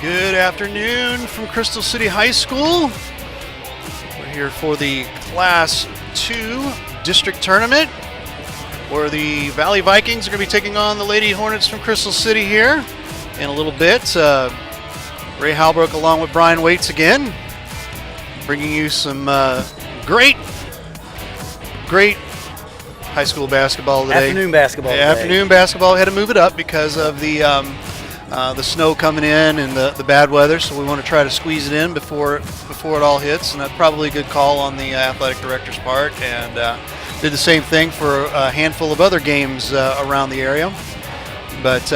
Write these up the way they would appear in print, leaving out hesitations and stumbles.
Good afternoon from Crystal City High School. We're here for the Class 2 District Tournament, where the Valley Vikings are going to be taking on the Lady Hornets from Crystal City here in a little bit. Ray Halbrook along with Brian Waits again, bringing you some great high school basketball today. Afternoon basketball today. Afternoon basketball. Had to move it up because of the snow coming in and the bad weather, so we want to try to squeeze it in before it all hits, and that's probably a good call on the athletic director's part, and did the same thing for a handful of other games around the area. But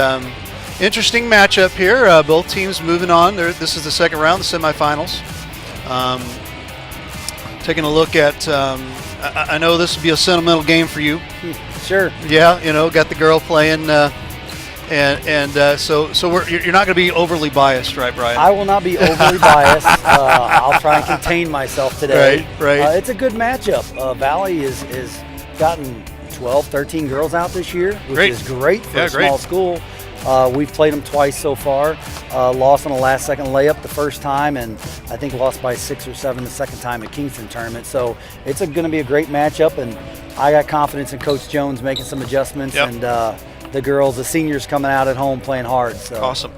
interesting matchup here. Both teams moving on. This is the second round, the semifinals. Taking a look at, I know this would be a sentimental game for you. Sure. Yeah, got the girl playing. So you're not going to be overly biased, right, Brian? I will not be overly biased. I'll try and contain myself today. Right. It's a good matchup. Valley is gotten 12, 13 girls out this year, which is great for a small school. We've played them twice so far. Lost on a last-second layup the first time, and I think lost by 6 or 7 the second time at Kingston tournament. So it's going to be a great matchup, and I got confidence in Coach Jones making some adjustments, and the girls, the seniors coming out at home playing hard. So. Awesome.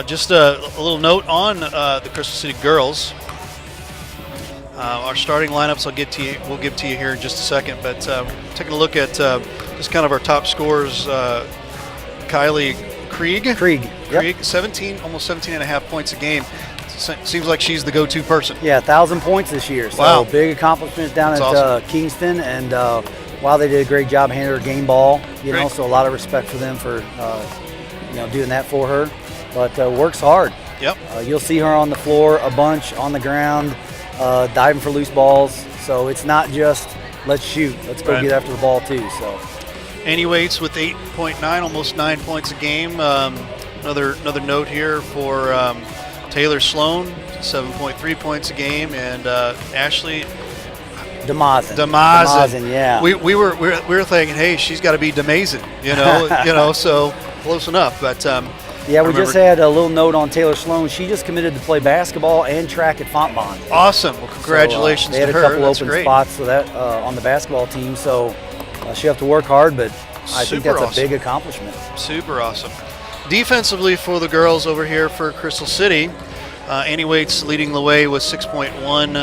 Just a little note on the Crystal City girls. Our starting lineups we'll give to you here in just a second, but taking a look at just kind of our top scorers. Kylie Krieg, Yep. 17, almost 17 and a half points a game. Seems like she's the go-to person. Yeah, 1,000 points this year. So wow. Big accomplishment down That's at awesome. Kingston, and wow, they did a great job handling her game ball. So a lot of respect for them for doing that for her. But works hard. Yep. You'll see her on the floor a bunch, on the ground, diving for loose balls. So it's not just let's shoot, let's go get after the ball too. So. Annie Waits with 8.9, almost 9 points a game. Another note here for Taylor Sloan, 7.3 points a game, and Ashley Damazin, yeah. We were thinking, hey, she's got to be Damazin, so close enough. But we just had a little note on Taylor Sloan. She just committed to play basketball and track at Fontbonne. Awesome. Well, congratulations to her. to They had a couple open great. spots so that on the basketball team, so she'll have to work hard, but I think that's awesome. a big accomplishment. Super awesome. Defensively for the girls over here for Crystal City, Annie Waits leading the way with 6.1,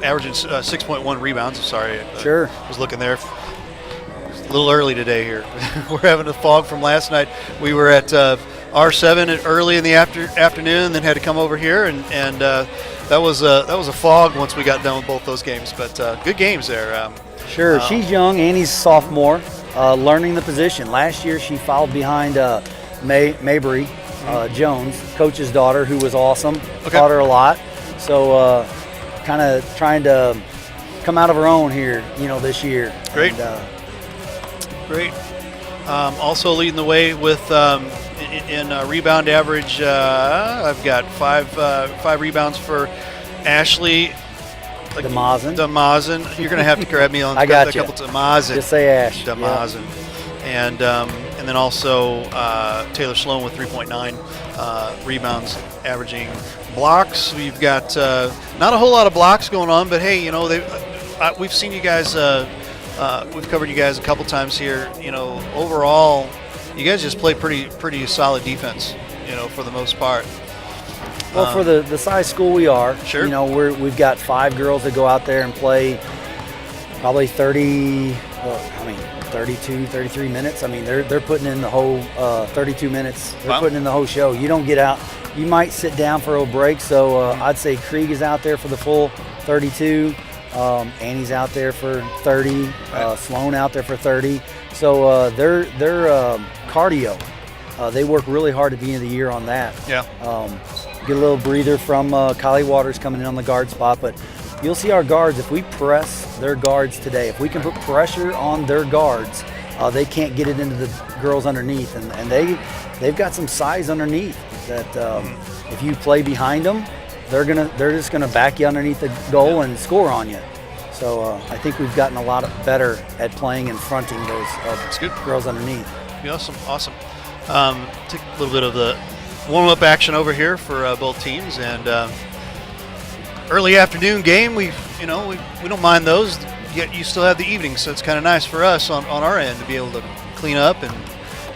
averaging 6.1 rebounds. Sorry, Sure. I was looking there. A little early today here. We're having a fog from last night. We were at R7 early in the afternoon, then had to come over here, and that was a fog once we got done with both those games. But good games there. Sure. She's young. Annie's a sophomore, learning the position. Last year she fouled behind Mabry Jones, coach's daughter, who was awesome. Taught her a lot. So kind of trying to come out of her own here, this year. Great. Great. Also leading the way with in rebound average. I've got five rebounds for Ashley Damazin. You're going to have to grab me on I got a couple Damazin. Just say Ash. Damazin. Yeah. And then also Taylor Sloan with 3.9 rebounds, averaging blocks. We've got not a whole lot of blocks going on, but hey, we've seen you guys. We've covered you guys a couple times here. Overall, you guys just play pretty solid defense. For the most part. Well, for the size school we are, sure. We've got 5 girls that go out there and play probably 32, 33 minutes. I mean, they're putting in the whole 32 minutes. They're putting in the whole show. You don't get out. You might sit down for a break. So I'd say Krieg is out there for the full 32. Annie's out there for 30. Sloan out there for 30. So their cardio. They work really hard at the end of the year on that. Yeah. Get a little breather from Kylie Waters coming in on the guard spot, but you'll see our guards, if we press their guards today, if we can put pressure on their guards, they can't get it into the girls underneath, and they've got some size underneath that if you play behind them, they're just gonna back you underneath the goal and score on you. So I think we've gotten a lot better at playing and fronting those girls underneath. Awesome. take a little bit of the warm-up action over here for both teams, and early afternoon game. We don't mind those. Yet you still have the evening, so it's kind of nice for us on our end to be able to clean up and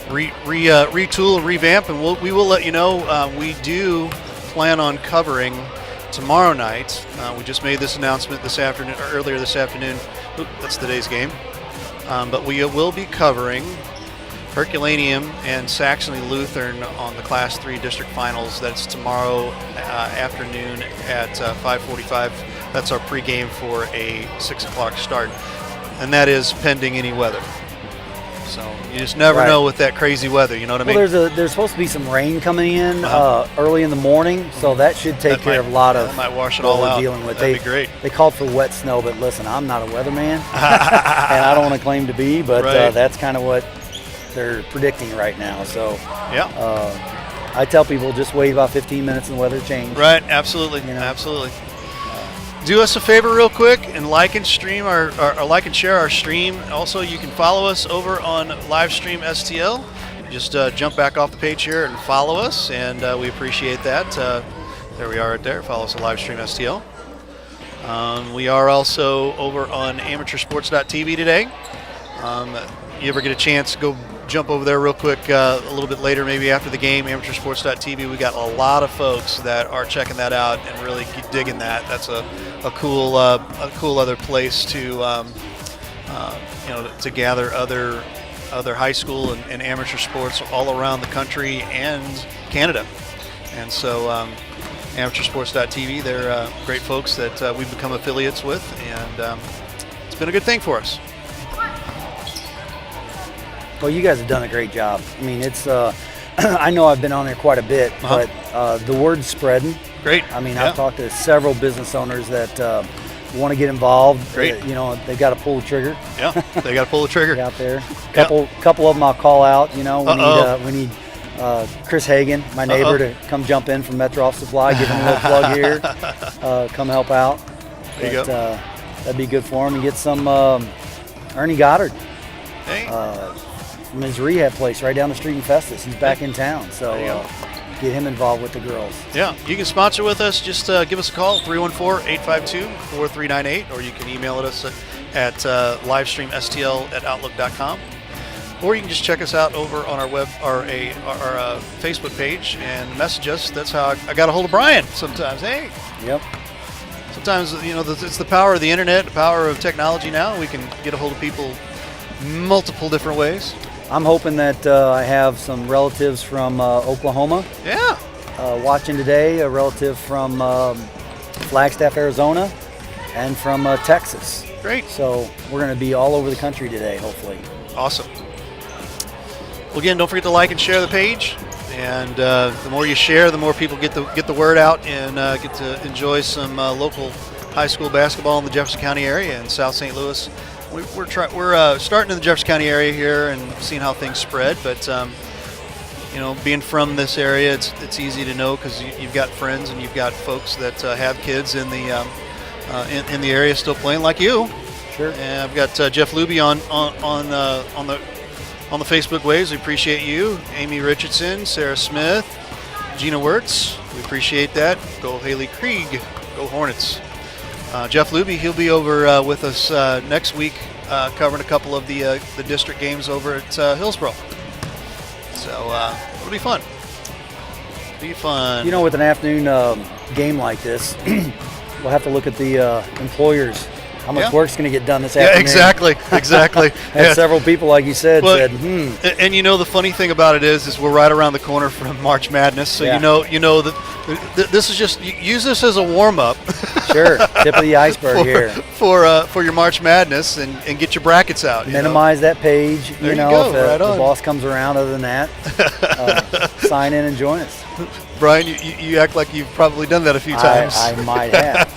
retool and revamp. And we will let you know. We do plan on covering tomorrow night. We just made this announcement earlier this afternoon. Oop, that's today's game. But we will be covering Herculaneum and Saxony Lutheran on the Class 3 district finals. That's tomorrow afternoon at 5:45. That's our pregame for a 6 o'clock start, and that is pending any weather. So you just never know with that crazy weather. You know what I mean? Well, there's supposed to be some rain coming in early in the morning, so that should take care of a lot of. That might wash it all out. Dealing with. That'd be great. They called for wet snow, but listen, I'm not a weatherman, and I don't want to claim to be, but that's kind of what they're predicting right now. So I tell people just wait about 15 minutes and the weather change. Right, absolutely, absolutely. Do us a favor real quick and like and stream or like and share our stream. Also, you can follow us over on Livestream STL. Just jump back off the page here and follow us, and we appreciate that. There we are right there. Follow us on Livestream STL. We are also over on amateursports.tv today. You ever get a chance, go jump over there real quick a little bit later, maybe after the game, amateursports.tv. We got a lot of folks that are checking that out and really digging that. That's a cool other place to to gather other high school and amateur sports all around the country and Canada. And so amateursports.tv, they're great folks that we've become affiliates with, and it's been a good thing for us. Well, you guys have done a great job. I mean, it's I know I've been on there quite a bit, but the word's spreading. Great. I mean, I've talked to several business owners that want to get involved. Great. They've got to pull the trigger. Yeah, they got to pull the trigger. Out there. Couple of them I'll call out. We need Chris Hagan, my neighbor, to come jump in from Metro Office Supply. Give him a little plug here. Come help out. There you go. That'd be good for him. And get some Ernie Goddard. Hey. From his rehab place right down the street in Festus. He's back in town, so get him involved with the girls. Yeah, you can sponsor with us. Just give us a call, 314-852-4398, or you can email us at livestreamstl@outlook.com, or you can just check us out over on our web our Facebook page and message us. That's how I got a hold of Brian sometimes. Hey. Yep. Sometimes it's the power of the internet, the power of technology. Now we can get a hold of people multiple different ways. I'm hoping that I have some relatives from Oklahoma. Yeah. Watching today, a relative from Flagstaff, Arizona, and from Texas. Great. So we're going to be all over the country today, hopefully. Awesome. Well, again, don't forget to like and share the page. And the more you share, the more people get the word out and get to enjoy some local high school basketball in the Jefferson County area and South St. Louis. We're starting in the Jefferson County area here and seeing how things spread, but being from this area, it's easy to know because you've got friends and you've got folks that have kids in the area still playing like you. Sure. And I've got Jeff Luby on the Facebook waves. We appreciate you. Amy Richardson, Sarah Smith, Gina Wirtz. We appreciate that. Go Haley Krieg. Go Hornets. Jeff Luby, he'll be over with us next week covering a couple of the district games over at Hillsboro. So it'll be fun. With an afternoon game like this, we'll have to look at the employers. How much work's going to get done this afternoon? Yeah, exactly. Several people, like you said, said, And the funny thing about it is we're right around the corner from March Madness, so you know that this is just use this as a warm up. Sure, tip of the iceberg here for your March Madness and get your brackets out. Minimize that page. There you go. If the boss comes around. Other than that, sign in and join us. Brian, you act like you've probably done that a few times. I might have.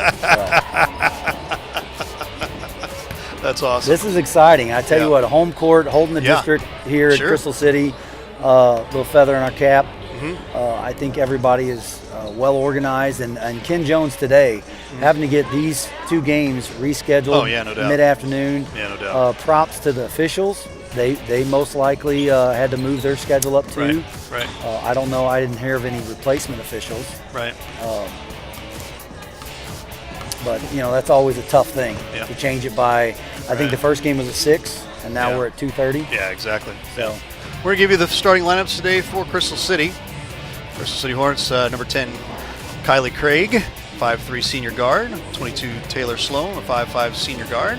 That's awesome. This is exciting. I tell you what, a home court, holding the district here at Crystal City, little feather in our cap. Mm-hmm. I think everybody is well organized, and Ken Jones today having to get these two games rescheduled no doubt. mid-afternoon. Yeah, no doubt. Props to the officials they most likely had to move their schedule up too. Right. I don't know. I didn't hear of any replacement officials. Right. But that's always a tough thing Yeah. to change it by. I think the first game was at 6, and now we're at 2:30. Yeah, exactly. So we're gonna give you the starting lineups today for Crystal City. Crystal City Hornets, number 10, Kylie Craig, 5'3" senior guard. 22, Taylor Sloan, a 5'5" senior guard.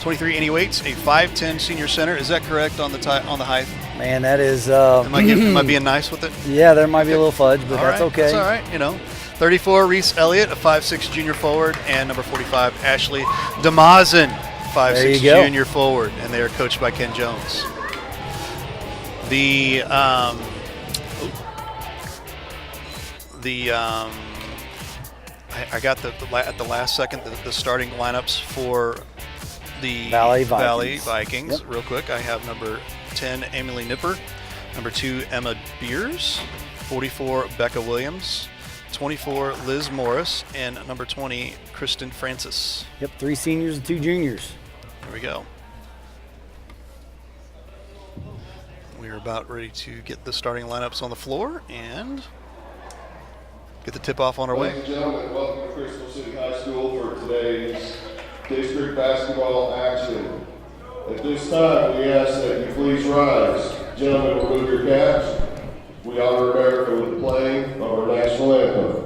23, Annie Waits, a 5'10" senior center. Is that correct on the height? Man, that is. Am I being nice with it? Yeah, there might be a little fudge, but that's okay. That's all right. 34, Reese Elliott, a 5'6" junior forward, and number 45, Ashley Damazen, 5'6" junior forward, and they are coached by Ken Jones. I got at the last second the starting lineups for the Valley Vikings. Yep. Real quick, I have number 10, Emily Nipper, number 2, Emma Beers, 44, Becca Williams, 24, Liz Morris, and number 20, Kristen Francis. Yep, 3 seniors and 2 juniors. There we go. We're about ready to get the starting lineups on the floor and get the tip-off on our way. Ladies and gentlemen, welcome to Crystal City High School for today's district basketball action. At this time, we ask that you please rise. Gentlemen, remove your caps. We honor America with the playing of our national anthem.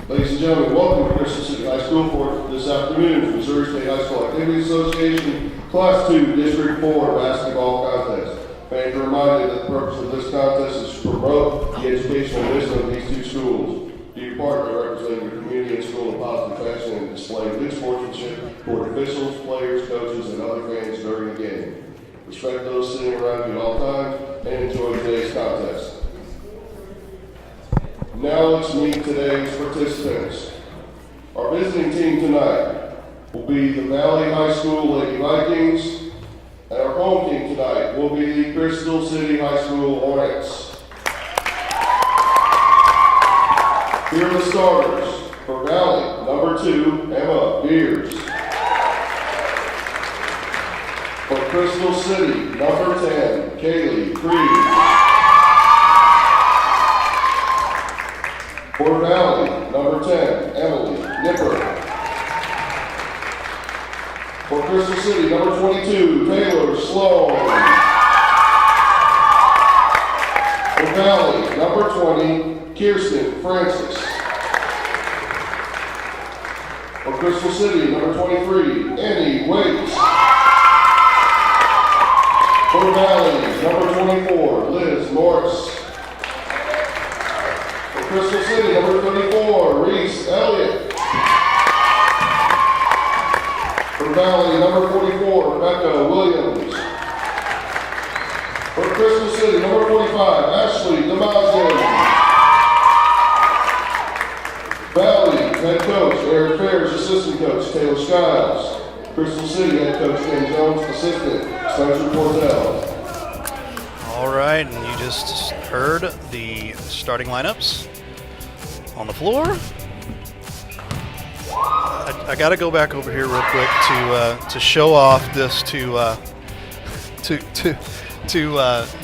Ladies and gentlemen, welcome to Crystal City High School for this afternoon's Missouri State High School Activities Association Class 2 District 4 basketball contest. Fans are reminded that the purpose of this contest is to promote the educational mission of these 2 schools. Do your part by representing your community and school in a positive fashion and displaying good sportsmanship toward officials, players, coaches, and other fans during the game. Respect those sitting around you at all times and enjoy today's contest. Now let's meet today's participants. Our visiting team tonight will be the Valley High School Lady Vikings, and our home team tonight will be the Crystal City High School Hornets. Here are the starters. For Valley, number 2, Emma Beers. For Crystal City, number 10, Kaylee Creed. For Valley, number 10, Emily Nipper. For Crystal City, number 22, Taylor Sloan. For Valley, number 20, Kirsten Francis. For Crystal City, number 23, Annie Waits. For Valley, number 24, Liz Morris. Crystal City, number 34, Reese Elliott. For Valley, number 44, Rebecca Williams. For Crystal City, number 45, Ashley Damazen. Valley, head coach, Eric Ferris, assistant coach, Taylor Skiles. Crystal City, head coach, Ken Jones, assistant, Spencer Portell. right, and you just heard the starting lineups on the floor. I got to go back over here real quick to show off this to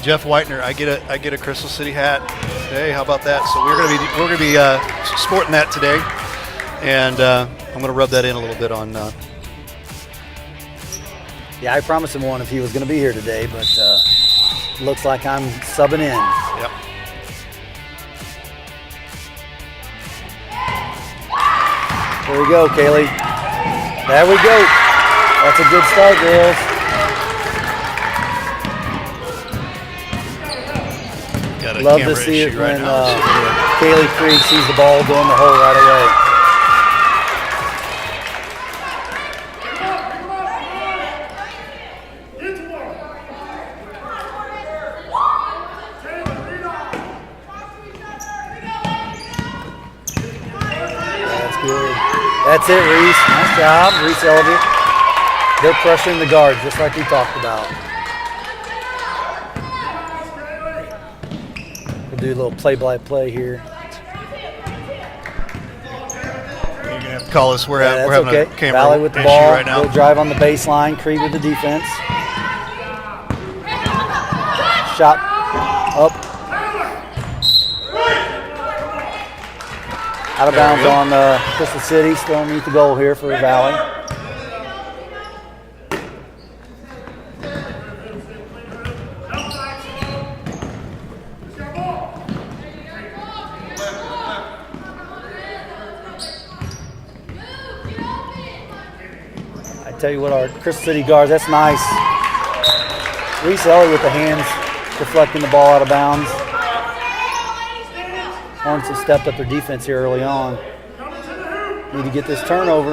Jeff Whitener. I get a Crystal City hat. Hey, how about that? So we're gonna be sporting that today, and I'm gonna rub that in a little bit on. Yeah, I promised him one if he was going to be here today, but looks like I'm subbing in. Yep. There we go, Kaylee. There we go. That's a good start, girls. Got a Love to camera see it issue right when now. Kaylee Krieg sees the ball go in the hole right away. That's it, Reese. Nice job, Reese Elliott. They're pressuring the guards, just like we talked about. We'll do a little play-by-play here. You're gonna have to call us. We're having okay. a camera Valley with the issue ball. right now. They'll drive on the baseline. Krieg with the defense. Shot up. Out of bounds on Crystal City, still underneath the goal here for Valley. I tell you what, our Crystal City guards, that's nice. Reese Elliott with the hands deflecting the ball out of bounds. Hornets have stepped up their defense here early on. Need to get this turnover.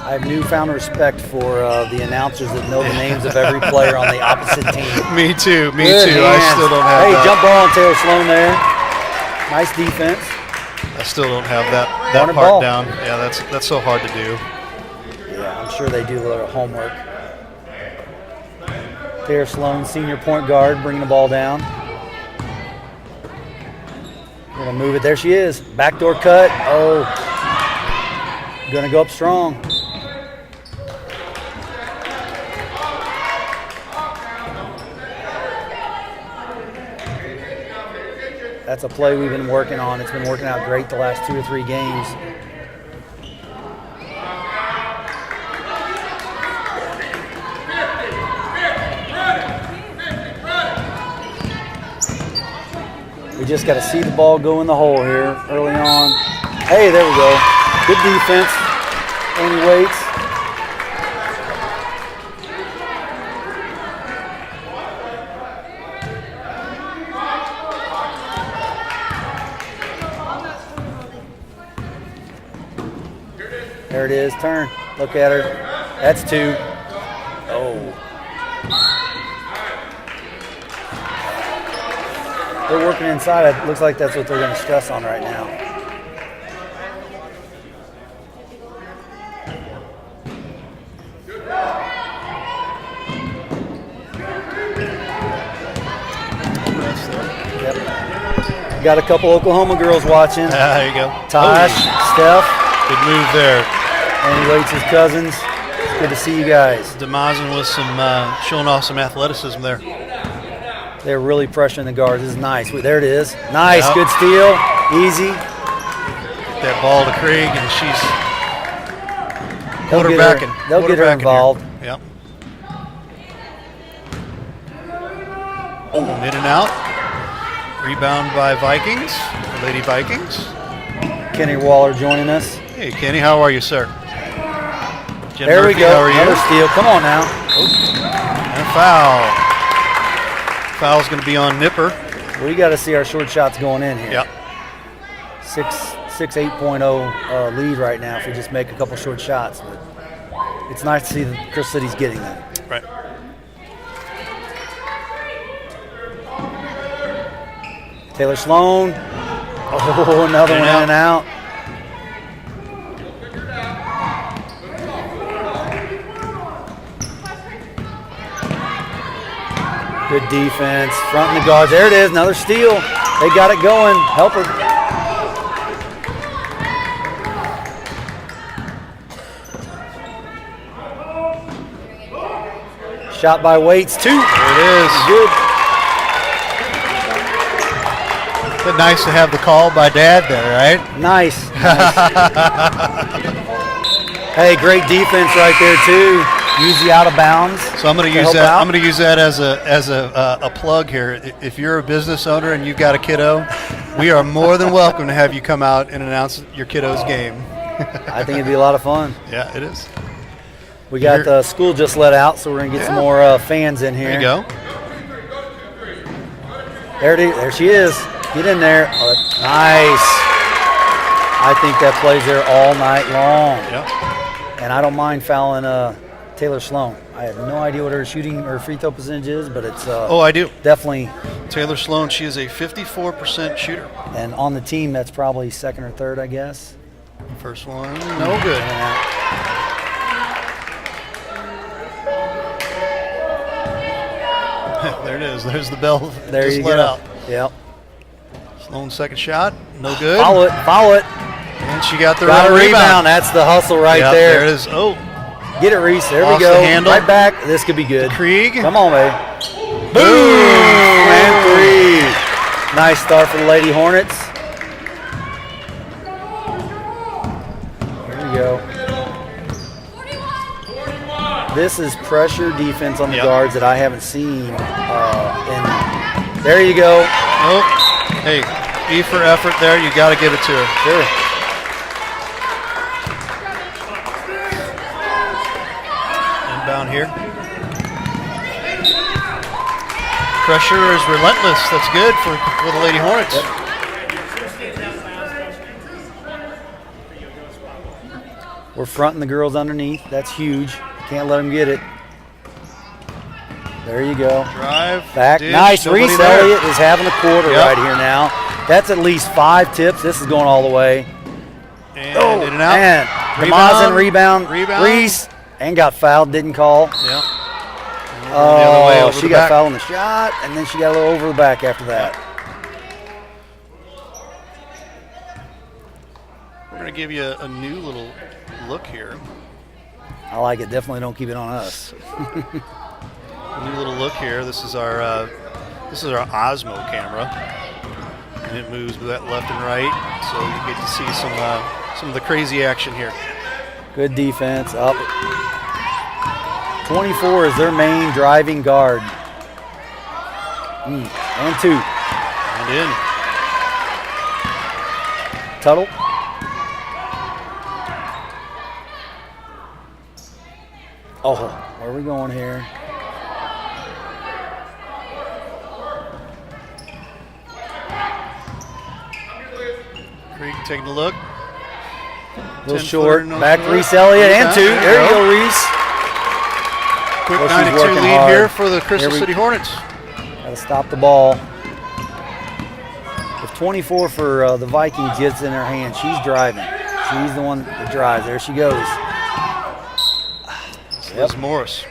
I have newfound respect for the announcers that know the names of every player on the opposite team. Me too. Me Good too. hands. I still don't have Hey, that. jump ball on Taylor Sloan there. Nice defense. I still don't have that Corner part ball. down. Yeah, that's so hard to do. Yeah, I'm sure they do a little homework. Taylor Sloan, senior point guard, bringing the ball down. Gonna move it. There she is. Backdoor cut. Oh, gonna go up strong. That's a play we've been working on. It's been working out great the last 2 or 3 games. We just got to see the ball go in the hole here early on. Hey, there we go. Good defense. Amy Waits. There it is. Turn. Look at her. That's 2. Oh. They're working inside. It looks like that's what they're going to stress on right now. Yep. Got a couple Oklahoma girls watching. There you go. Tosh, Steph, Good move there. Annie Waits' cousins. It's good to see you guys. DeMazin with some showing off some athleticism there. They're really pressuring the guards. This is nice. There it is. Nice. Yep. Good steal. Easy. Get that ball to Krieg, and she's They'll get her involved. Yep. Oh, in and out. Rebound by Vikings, the Lady Vikings. Kenny Waller joining us. Hey, Kenny, how are you, sir? Jen There Murphy, we go. How are you? Another steal. Come on now. And a foul. Foul's going to be on Nipper. We got to see our short shots going in here. Yep. 8.0 lead right now if we just make a couple short shots. But it's nice to see that Crystal City's getting them. Right. Taylor Sloan. Oh, another one in and out. Good defense. Front in the guards. There it is. Another steal. They got it going. Help her. Shot by Waits. 2. There it is. Good. But nice to have the call by Dad there, right? Nice. Hey, great defense right there too. Use the out of bounds. So I'm going to use that. I'm going to use that as a plug here. If you're a business owner and you've got a kiddo, we are more than welcome to have you come out and announce your kiddo's game. I think it'd be a lot of fun. Yeah, it is. We got the school just let out, so we're gonna get some more fans in here. There you go. There it is. There she is. Get in there. Oh, nice. I think that plays there all night long. Yep. And I don't mind fouling Taylor Sloan. I have no idea what her shooting or free throw percentage is, but it's I do. Definitely. Taylor Sloan, she is a 54% shooter. And on the team, that's probably second or third, I guess. First one, no good. There it is. There's the bell. There just you let go. out. Yep. Sloan's second shot, no good. Follow it. Follow it. And she got the rebound. That's the hustle right there. There it is. Oh. Get it, Reese. There Off we go. the handle. Right back. This could be good. Krieg. Come on, baby. Boom! And 3. Nice start for the Lady Hornets. Here we go. This is pressure defense on the guards that I haven't seen. And there you go. Oh, hey, E for effort there. You got to give it to her. Sure. Inbound here. Pressure is relentless. That's good for the Lady Hornets. Yep. We're fronting the girls underneath. That's huge. Can't let them get it. There you go. Drive. Back. Dish, nice. Reese there. Elliott is having a quarter right here now. That's at least 5 tips. This is going all the way. And in and out. And Demazin rebound. Reese. And got fouled. Didn't call. Yeah. Oh, she got fouled on the shot. And then she got a little over the back after that. We're going to give you a new little look here. I like it. Definitely don't keep it on us. A new little look here. This is our Osmo camera, and it moves with that left and right, so you get to see some of the crazy action here. Good defense. Up. 24 is their main driving guard. And 2. And in. Tuttle. Oh, where are we going here? Krieg taking a look. A little short. Back to Reese Elliott and 2. There you go, Reese. Quick Well, 9-2 lead hard. here for the Crystal City Hornets. Got to stop the ball. If 24 for the Vikings gets in her hand, she's driving. She's the one that drives. There she goes. Liz Morris.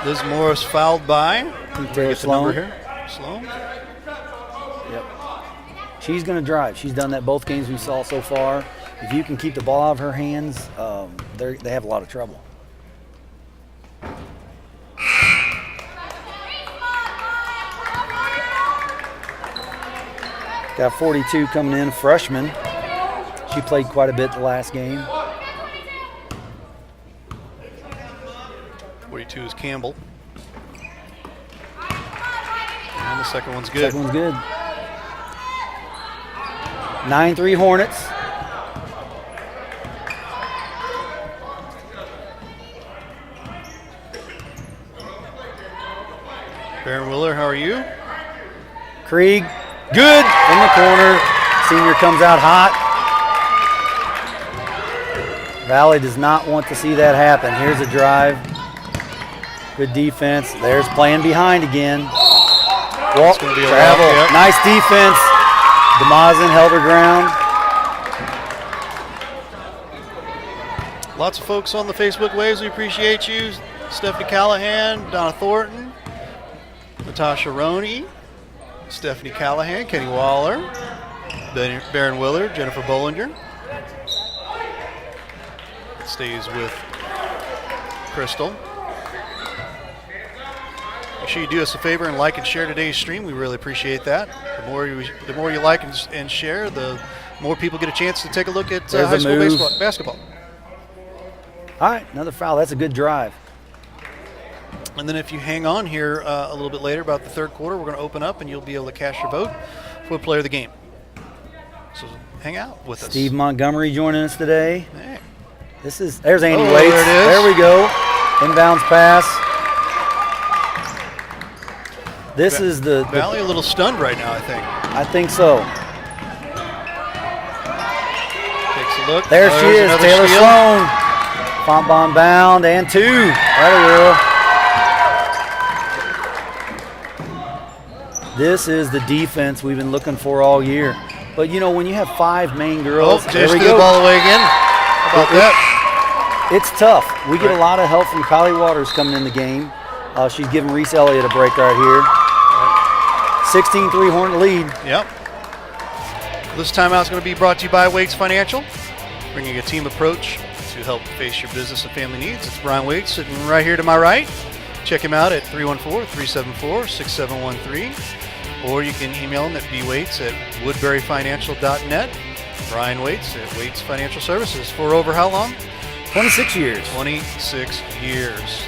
Liz Morris fouled by Taylor Sloan. Here. Sloan. Yep. She's going to drive. She's done that both games we saw so far. If you can keep the ball out of her hands, they have a lot of trouble. Got 42 coming in, freshman. She played quite a bit the last game. 42 is Campbell. And the second one's good. Second one's good. 9-3 Hornets. Baron Willer, how are you? Krieg, good in the corner. Senior comes out hot. Valley does not want to see that happen. Here's a drive. Good defense. There's playing behind again. Walk, travel. Yep. Nice defense. Demazin held her ground. Lots of folks on the Facebook Waves. We appreciate you. Stephanie Callahan, Donna Thornton, Natasha Roney, Stephanie Callahan, Kenny Waller, Baron Willard, Jennifer Bollinger. Stays with Crystal. Make sure you do us a favor and like and share today's stream. We really appreciate that. The more you like and share, the more people get a chance to take a look at high school basketball. All right, another foul. That's a good drive. And then if you hang on here a little bit later, about the third quarter, we're going to open up and you'll be able to cast your vote for the player of the game. So hang out with us. Steve Montgomery joining us today. Hey. There's Andy Waits. There it is. There we go. Inbounds pass. This is the Valley a little stunned right now, I think. I think so. Takes a look. There she is, Taylor steal. Sloan. Fontbonne bound and 2. That will. This is the defense we've been looking for all year. But you know, when you have 5 main girls, there just we threw the go. ball away again. How about that? It's tough. We get a lot of help from Kylie Waters coming in the game. She's giving Reese Elliott a break right here. 16-3 Hornet lead. Yep. This timeout is going to be brought to you by Waits Financial, bringing a team approach to help face your business and family needs. It's Brian Waits sitting right here to my right. Check him out at 314-374-6713, or you can email him at bwaits@woodburyfinancial.net. Brian Waits at Waits Financial Services for over how long? 26 years. 26 years.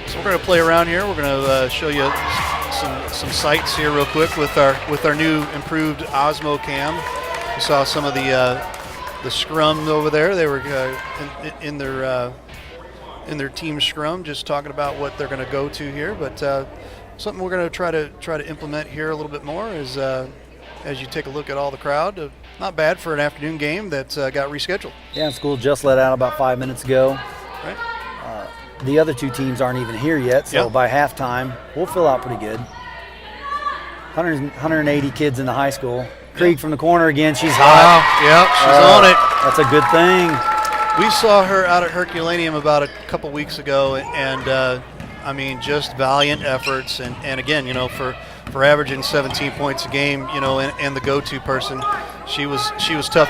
So we're going to play around here. We're going to show you some sights here real quick with our new improved Osmo Cam. We saw some of the scrum over there. They were in their team scrum, just talking about what they're going to go to here. But something we're going to try to implement here a little bit more is as you take a look at all the crowd. Not bad for an afternoon game that got rescheduled. Yeah, school just let out about 5 minutes ago. Right. The other 2 teams aren't even here yet, so by halftime, we'll fill out pretty good. 180 kids in the high school. Krieg from the corner again. She's hot. Yep, she's on it. That's a good thing. We saw her out at Herculaneum about a couple weeks ago, and I mean, just valiant efforts. And again, you know, for averaging 17 points a game, you know, and the go-to person, she was tough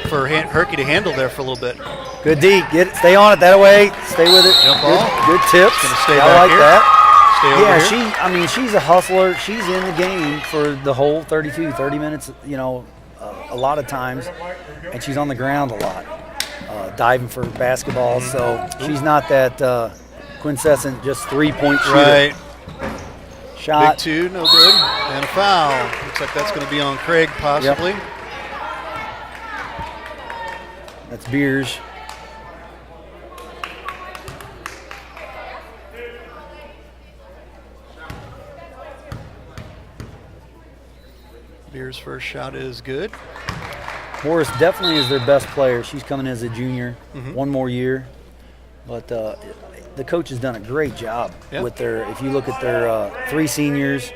for Herky to handle there for a little bit. Good D. Get it. Stay on it that way. Stay with it. Jump ball. Good tips. Gonna stay I back like here. that. Stay over here. She's a hustler. She's in the game for the whole 30 minutes, you know, a lot of times, and she's on the ground a lot, diving for basketballs. So she's not that quintessent just 3-point shooter. Right. Shot. Big 2, no good, and a foul. Looks like that's going to be on Craig possibly. Yep. That's Beers. Beers' first shot is good. Morris definitely is their best player. She's coming as a junior, one more year. But the coach has done a great job with their, if you look at their 3 seniors,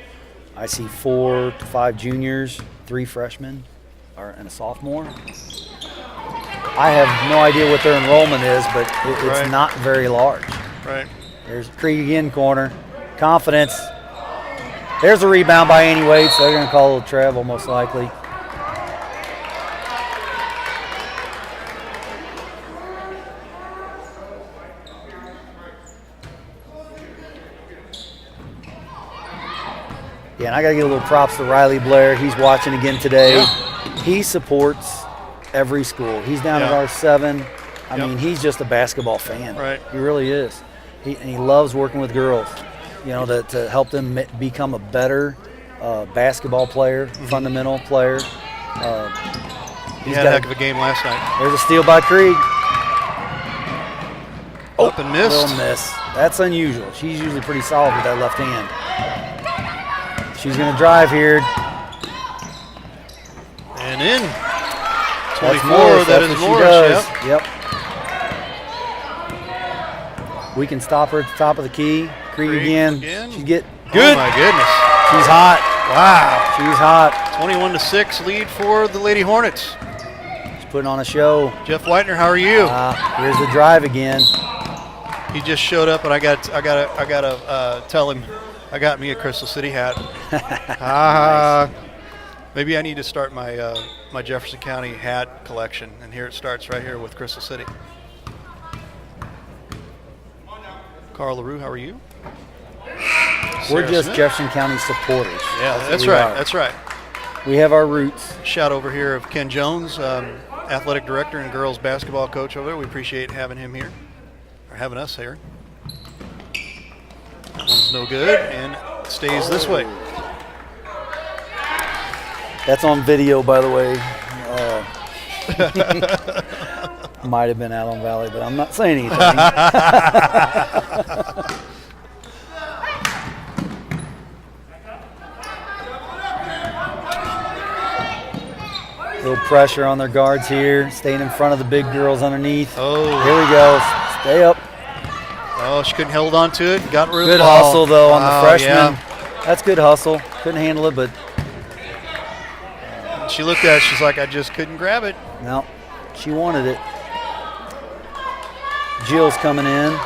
I see 4 to 5 juniors, 3 freshmen, and a sophomore. I have no idea what their enrollment is, but it's not very large. Right. There's Krieg again, corner. Confidence. There's a rebound by Annie Waits. They're going to call a little travel most likely. Yeah, and I got to give a little props to Riley Blair. He's watching again today. Yeah. He supports every school. He's down at R7. I mean, he's just a basketball fan. Right. He really is. He loves working with girls, you know, to help them become a better basketball player, fundamental player. He had a heck of a game last night. There's a steal by Krieg. Up and missed. Little miss. That's unusual. She's usually pretty solid with that left hand. She's going to drive here. And in. 24, Morris. that is Morris. Yep. We can stop her at the top of the key. Krieg again. She's good. Oh my goodness. She's hot. Wow. She's hot. 21-6 lead for the Lady Hornets. She's putting on a show. Jeff Whitener, how are you? Here's the drive again. He just showed up, and I gotta tell him I got me a Crystal City hat. Nice. Maybe I need to start my my Jefferson County hat collection, and here it starts right here with Crystal City. Carl LaRue, how are you? We're Sarah just Smith. Jefferson County supporters. Yeah, what that's we right. are. That's right. We have our roots. Shout over here of Ken Jones, athletic director and girls basketball coach over there. We appreciate having him here, or having us here. That one's no good, and it stays this way. That's on video, by the way. Might have been out on Valley, but I'm not saying anything. Little pressure on their guards here, staying in front of the big girls underneath. Oh. Here we go. Stay up. Oh, she couldn't hold on to it. Got rid of Good the ball. hustle, though, on the freshman. Yeah. That's good hustle. Couldn't handle it, but She looked at it. She's like, I just couldn't grab it. no, she wanted it. Jill's coming in.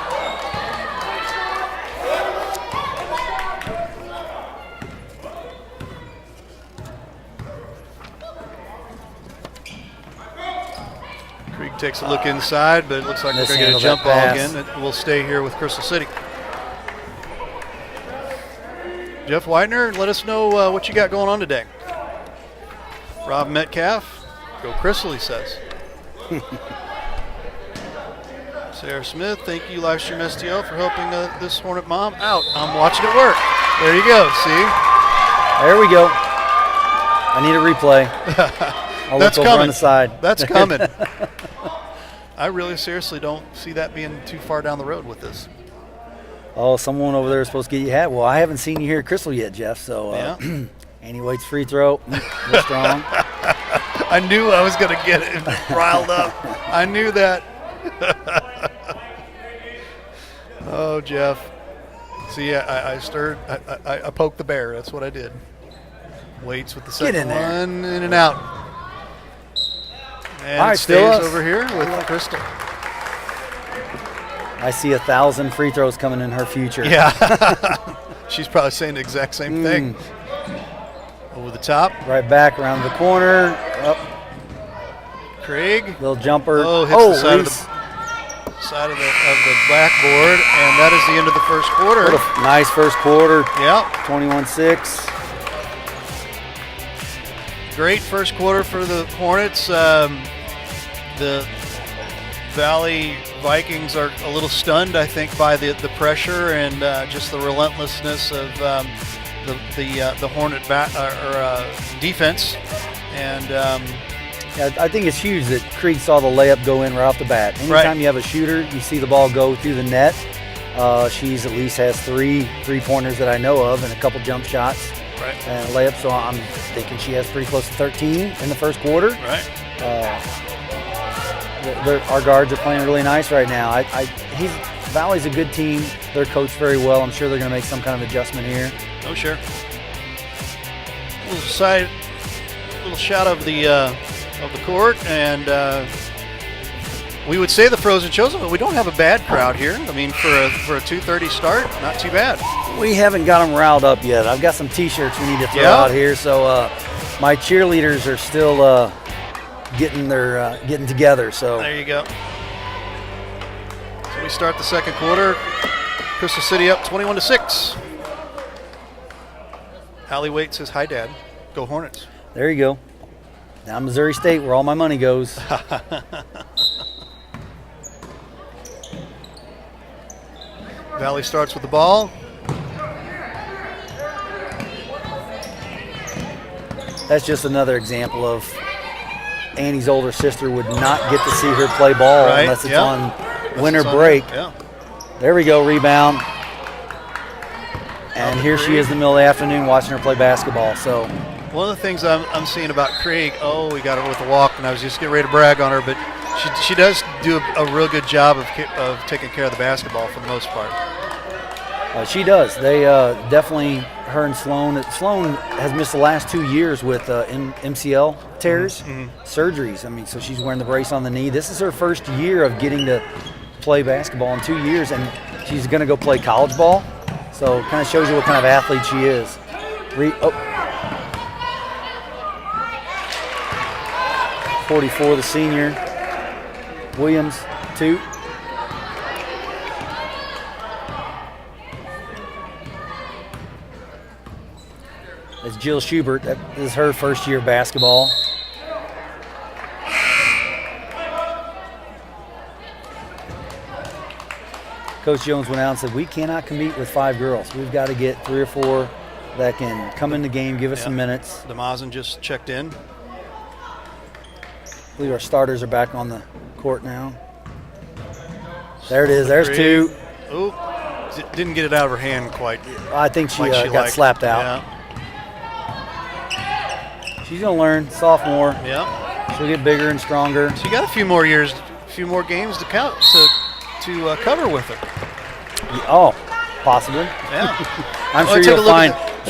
Krieg takes a look inside, but it looks like we're going to get a Mishandled jump that ball pass. again. It will stay here with Crystal City. Jeff Widener, let us know what you got going on today. Rob Metcalf, go Crystal, he says. Sarah Smith, thank you, Livestream STL, for helping this Hornet mom out. I'm watching it work. There you go, see? There we go. I need a replay. I'll That's look over coming. on the side. That's coming. I really seriously don't see that being too far down the road with this. Oh, someone over there is supposed to get you a hat. Well, I haven't seen you here at Crystal yet, Jeff. So, Yeah. Annie Waite's free throw. Real strong. I knew I was going to get it riled up. I knew that. Oh, Jeff. See, I stirred. I poked the bear. That's what I did. Waits with the second in there. one, in and out. And All right, it stays still us. over here with Crystal. I see 1,000 free throws coming in her future. Yeah. She's probably saying the exact same thing. Over the top. Right back around the corner. Up, Craig. little jumper. Oh, hits the side of Reese. the side of the backboard, and that is the end of the first quarter. What a nice first quarter. Yep. 21-6. Great first quarter for the Hornets. The Valley Vikings are a little stunned, I think, by the pressure and just the relentlessness of the Hornet defense. And Yeah, I think it's huge that Krieg saw the layup go in right off the bat. Anytime you have a shooter, you see the ball go through the net. She's at least has 3 three-pointers that I know of and a couple jump shots right, and a layup. So I'm thinking she has pretty close to 13 in the first quarter. right. Our guards are playing really nice right now. Valley's a good team. They're coached very well. I'm sure they're going to make some kind of adjustment here. Oh, sure. Little shot of the court, and we would say the Frozen Chosen, but we don't have a bad crowd here. I mean, for a 2:30 start, not too bad. We haven't got them riled up yet. I've got some T-shirts we need to throw Yeah? out here. So my cheerleaders are still getting together. So There you go. So we start the second quarter. Crystal City up 21-6. Allie Waite says, "Hi, Dad. Go Hornets." there you go. Now Missouri State, where all my money goes. Valley starts with the ball. That's just another example of Annie's older sister would not get to see her play ball Right, unless it's yeah. on winter It's on- break. Yeah. There we go, rebound. And here she is in the middle of the afternoon watching her play basketball. So One of the things I'm seeing about Craig, we got her with the walk, and I was just getting ready to brag on her, but she does do a real good job of taking care of the basketball for the most part. she does. They definitely, her and Sloan. Sloan has missed the last 2 years with MCL tears, surgeries. I mean, so she's wearing the brace on the knee. This is her first year of getting to play basketball in 2 years, and she's going to go play college ball. So kind of shows you what kind of athlete she is. 44, the senior. Williams, 2. That's Jill Schubert. That is her first year of basketball. Coach Jones went out and said, we cannot compete with 5 girls. We've got to get 3 or 4 that can come in the game, give us some minutes. DeMazin just checked in. I believe our starters are back on the court now. There it is. There's 2. Oop. Didn't get it out of her hand quite. I think she, got liked. slapped out. Yeah. She's going to learn. Sophomore. Yeah. She'll get bigger and stronger. She got a few more years, a few more games to count to cover with her. Oh, possibly. Yeah. I'm Well,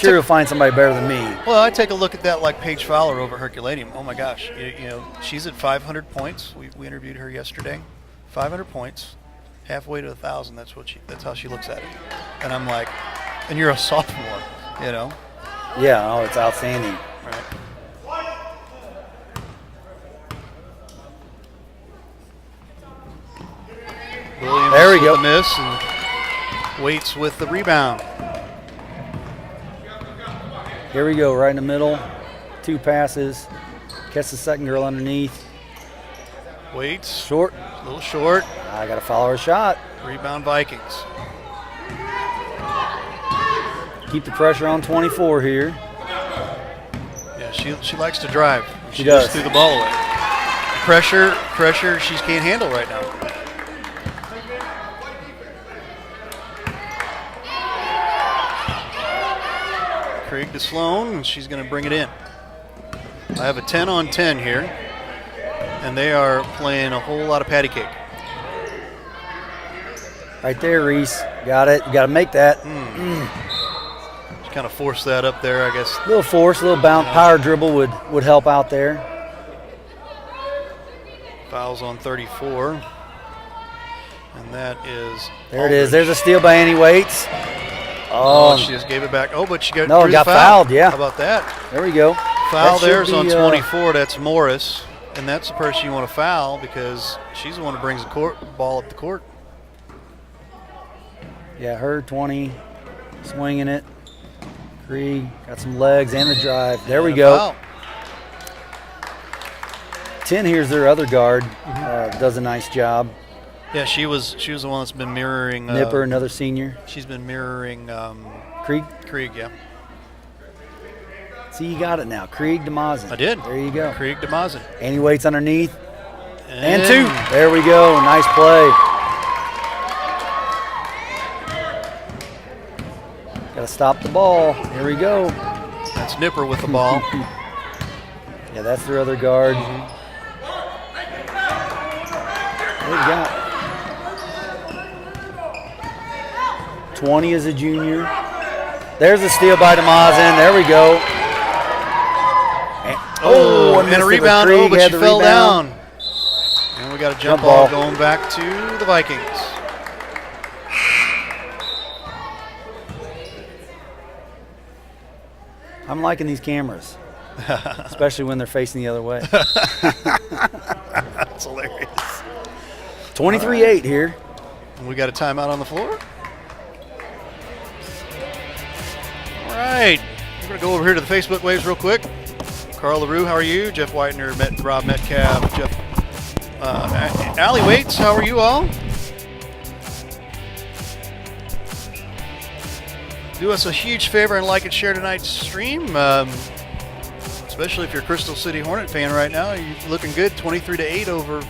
sure you'll find somebody better than me. Well, I take a look at that like Paige Fowler over at Herculaneum. Oh my gosh, you know, she's at 500 points. We interviewed her yesterday. 500 points, halfway to 1,000. That's how she looks at it. And I'm like, and you're a sophomore, you know. Yeah. Oh, it's outstanding. Right. Williams There we with go. the miss and Waits with the rebound. Here we go, right in the middle. 2 passes. Catch the second girl underneath. Waits, Short. a little short. I got to follow her shot. Rebound Vikings. Keep the pressure on 24 here. Yeah, she likes to drive. She does. Just threw the ball away. Pressure, she can't handle right now. Craig to Sloan, and she's going to bring it in. I have a 10-on-10 here, and they are playing a whole lot of patty cake. Right there, Reese. Got it. You got to make that. She kind of forced that up there, I guess. A little force, a little bounce. Power dribble would help out there. Fouls on 34. And that is There it is. There's a steal by Annie Waits. Oh, she just gave it back. Oh, but she got got foul. fouled, yeah. How about that? There we go. Foul That should there's on be, 24. That's Morris. And that's the person you want to foul because she's the one who brings the ball up the court. Yeah, her 20. Swinging it. Krieg got some legs and the drive. There we And a go. foul. 10 here's their other guard. Does a nice job. Yeah, she was the one that's been mirroring. Nipper, another senior. She's been mirroring Krieg. Krieg, yeah. See, you got it now. Krieg DeMazin. I did. There you go. Krieg DeMazin. Annie Waits underneath. And 2. There we go. Nice play. Got to stop the ball. Here we go. That's Nipper with the ball. Yeah, that's their other guard. What do you got? 20 is a junior. There's a steal by DeMazin. There we go. And a rebound. Oh, but she fell down. And we got a jump ball going back to the Vikings. I'm liking these cameras, especially when they're facing the other way. That's hilarious. 23-8 here. And we got a timeout on the floor. All right. We're going to go over here to the Facebook waves real quick. Carl LaRue, how are you? Jeff Whitener, Rob Metcalf, Allie Waits, how are you all? Do us a huge favor and like and share tonight's stream, especially if you're a Crystal City Hornet fan right now. You're looking good, 23-8 over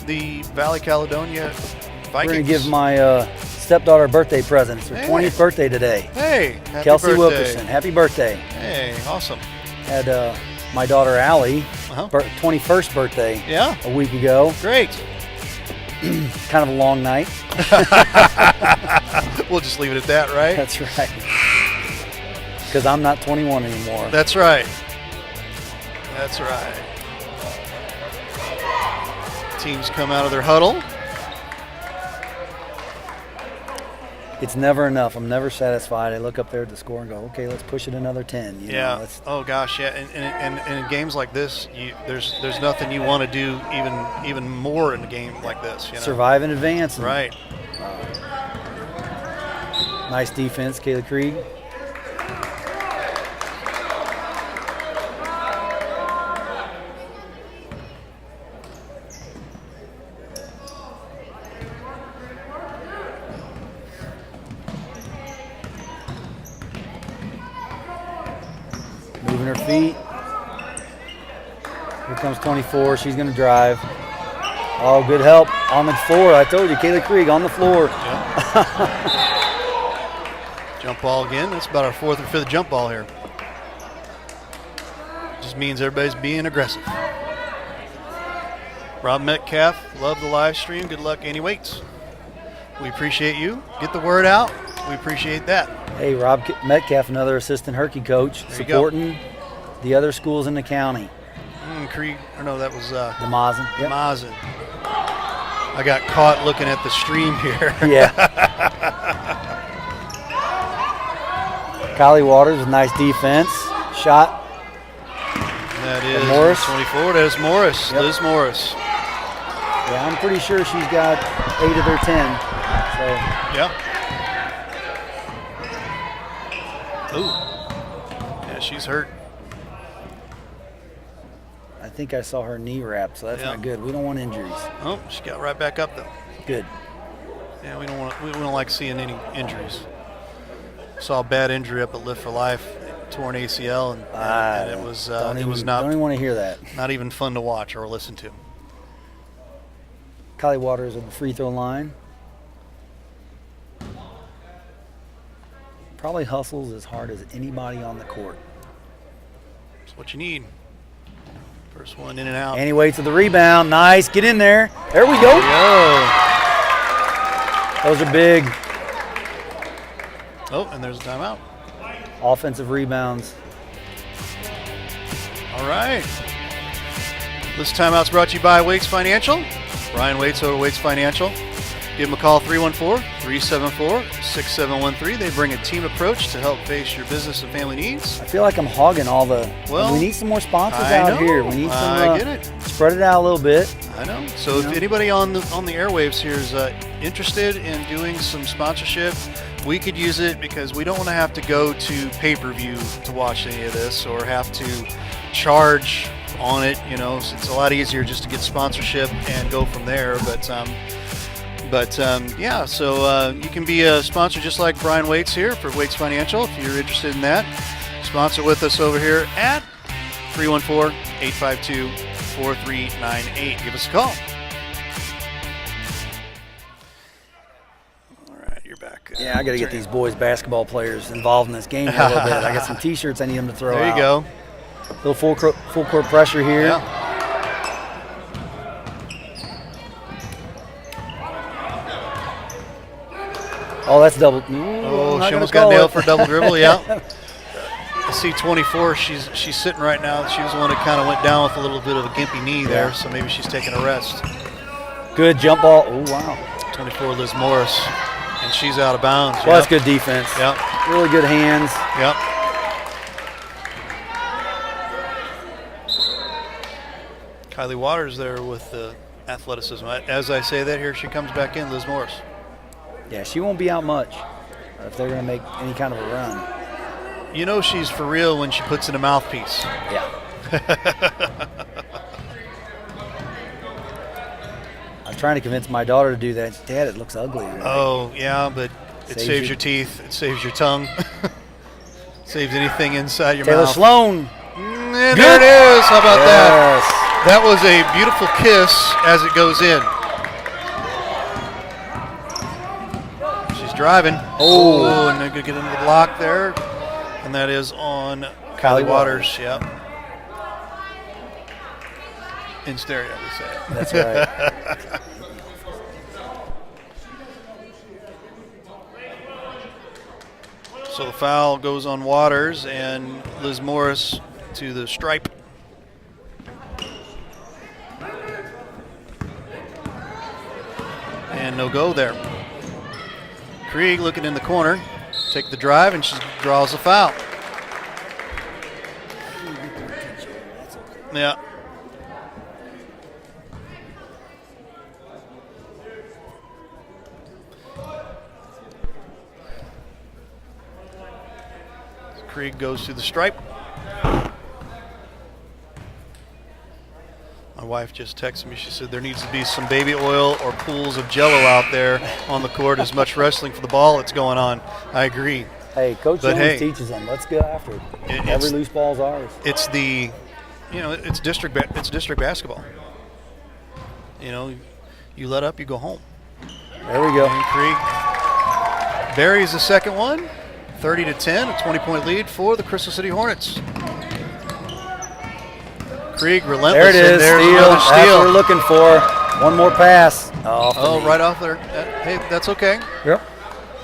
the Valley Caledonia Vikings. We're going to give my stepdaughter a birthday present. It's her 20th birthday today. Hey, happy Kelsey birthday. Wilkerson, happy birthday. Hey, awesome. Had my daughter Allie, 21st birthday a week ago. Great. Kind of a long night. We'll just leave it at that, right? That's right. Because I'm not 21 anymore. That's right. That's right. Teams come out of their huddle. it's never enough. I'm never satisfied. I look up there at the score and go, okay, let's push it another 10. You know, let's, oh gosh, yeah. And in games like this, there's nothing you want to do even more in a game like this. You know? Survive and advance. Right. Nice defense, Kayla Krieg. Moving her feet. Here comes 24. She's going to drive. Oh, good help on the floor. I told you, Kayla Krieg on the floor. Yep. Jump ball again. That's about our 4th or 5th jump ball here. Just means everybody's being aggressive. Rob Metcalf, love the live stream. Good luck, Annie Waits. We appreciate you. Get the word out. We appreciate that. Hey, Rob Metcalf, another assistant Herky coach, supporting the other schools in the county. Krieg, or no, that was DeMazin. Yep. DeMazin. I got caught looking at the stream here. Yeah. Kylie Waters with nice defense. Shot. That is Morris. 24. That is Morris. Yep. Liz Morris. Yeah, I'm pretty sure she's got 8 of their 10. So. Yeah. Ooh. Yeah, she's hurt. I think I saw her knee wrap, so that's not good. We don't want injuries. Oh, she got right back up though. Good. Yeah, we don't like seeing any injuries. Saw a bad injury up at Lift for Life, torn ACL, and it was don't even want to hear that. Not even fun to watch or listen to. Kylie Waters at the free throw line. Probably hustles as hard as anybody on the court. That's what you need. First one in and out. Annie Waits with the rebound. Nice. Get in there. There we go. Those are big. Oh, and there's a timeout. Offensive rebounds. All right. This timeout's brought to you by Waits Financial. Brian Waits over Waits Financial. Give them a call, 314-374-6713. They bring a team approach to help face your business and family needs. I feel like I'm hogging all the. Well, we need some more sponsors out here. We need some. I get it. Spread it out a little bit. I know. So if anybody on the airwaves here is interested in doing some sponsorship, we could use it because we don't want to have to go to pay-per-view to watch any of this or have to charge on it. You know, so it's a lot easier just to get sponsorship and go from there. Yeah, so you can be a sponsor just like Brian Waits here for Waits Financial if you're interested in that. Sponsor with us over here at 314-852-4398. Give us a call. All right, you're back. Yeah, I got to get these boys basketball players involved in this game here a little bit. I got some T-shirts I need them to throw out. There you go. A little full court pressure here. Yeah. Oh, that's double. Oh, she almost got nailed for a double dribble. Yeah. I see 24. She's sitting right now. She was the one that kind of went down with a little bit of a gimpy knee there, so maybe she's taking a rest. Good jump ball. Oh, wow. 24, Liz Morris, and she's out of bounds. Well, that's good defense. Yep. Really good hands. Yep. Kylie Waters there with the athleticism. As I say that, here she comes back in, Liz Morris. Yeah, she won't be out much if they're going to make any kind of a run. You know she's for real when she puts in a mouthpiece. Yeah. I'm trying to convince my daughter to do that. Dad, it looks ugly. Oh, yeah, but it saves your teeth. It saves your tongue. Saves anything inside your Taylor mouth. Sloan. And there it is. How about that? That was a beautiful kiss as it goes in. She's driving. Oh, and they're going to get into the block there. And that is on Kylie Waters. Yep. In stereo, we say. That's right. So the foul goes on Waters and Liz Morris to the stripe. And no go there. Krieg looking in the corner, take the drive, and she draws a foul. Yeah. Krieg goes to the stripe. My wife just texted me. She said there needs to be some baby oil or pools of Jello out there on the court. As much wrestling for the ball that's going on. I agree. Hey, Coach Jones teaches them. Let's go after it. Every loose ball is ours. It's the, it's district basketball. You let up, you go home. There we go. And Krieg buries the second one. 30-10, a 20-point lead for the Crystal City Hornets. Krieg relentless. There it is. There's steal. another That's steal. what we're looking for. One more pass. Right off there. Hey, that's okay. Yep.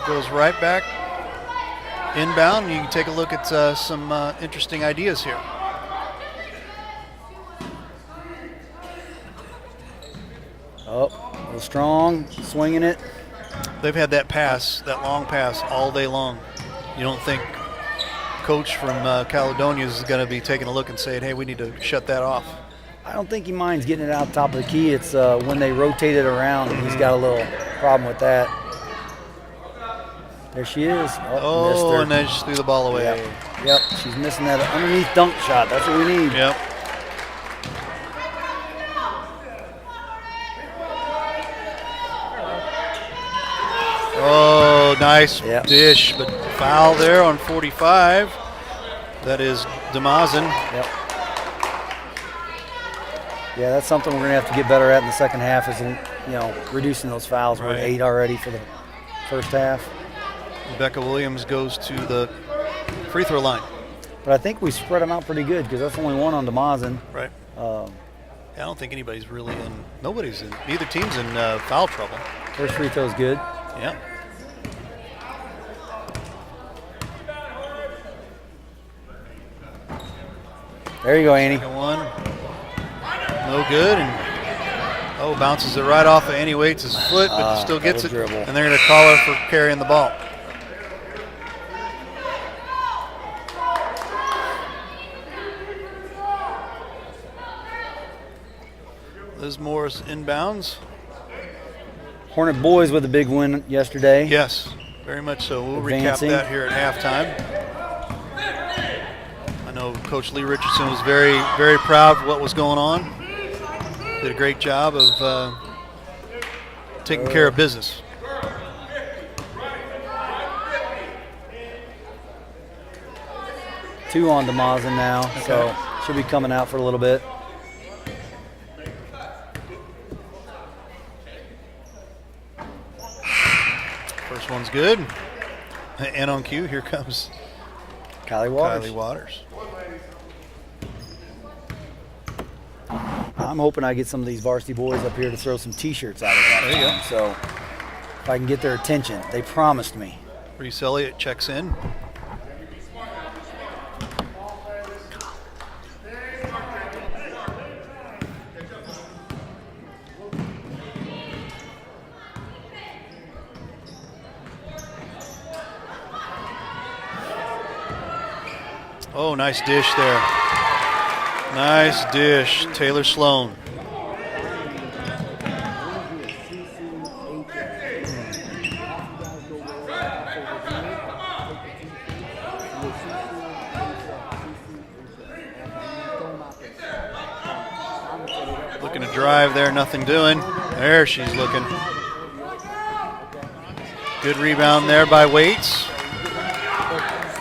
Goes right back inbound. You can take a look at some interesting ideas here. Oh, a little strong, swinging it. They've had that long pass all day long. You don't think Coach from Caledonia is going to be taking a look and saying, hey, we need to shut that off? I don't think he minds getting it out top of the key. It's when they rotate it around, he's got a little problem with that. There she is. Missed her. And then she threw the ball away. Yep, she's missing that underneath dunk shot. That's what we need. Yep. Oh, nice dish, but foul there on 45. That is Demazin. Yep. Yeah, that's something we're going to have to get better at in the second half is, reducing those fouls. We're at 8 already for the first half. Rebecca Williams goes to the free throw line. But I think we spread them out pretty good because that's only one on Demazin. Right. I don't think anybody's really neither team's in foul trouble. First free throw's good. Yeah. There you go, Annie. Second one. No good. And bounces it right off of Annie Waits' foot, but still gets it. Dribble. And they're going to call her for carrying the ball. Liz Morris inbounds. Hornet boys with a big win yesterday. Yes, very much so. We'll Advancing. recap that here at halftime. I know Coach Lee Richardson was very, very proud of what was going on. Did a great job of taking care of business. Two on Demazin now, so she'll be coming out for a little bit. First one's good. And on cue, here comes Kylie Waters. Kylie Waters. I'm hoping I get some of these varsity boys up here to throw some T-shirts out of that. There you go. So if I can get their attention, they promised me. Reese Elliott checks in. Oh, nice dish there. Nice dish, Taylor Sloan. Looking to drive there, nothing doing. There she's looking. Good rebound there by Waits.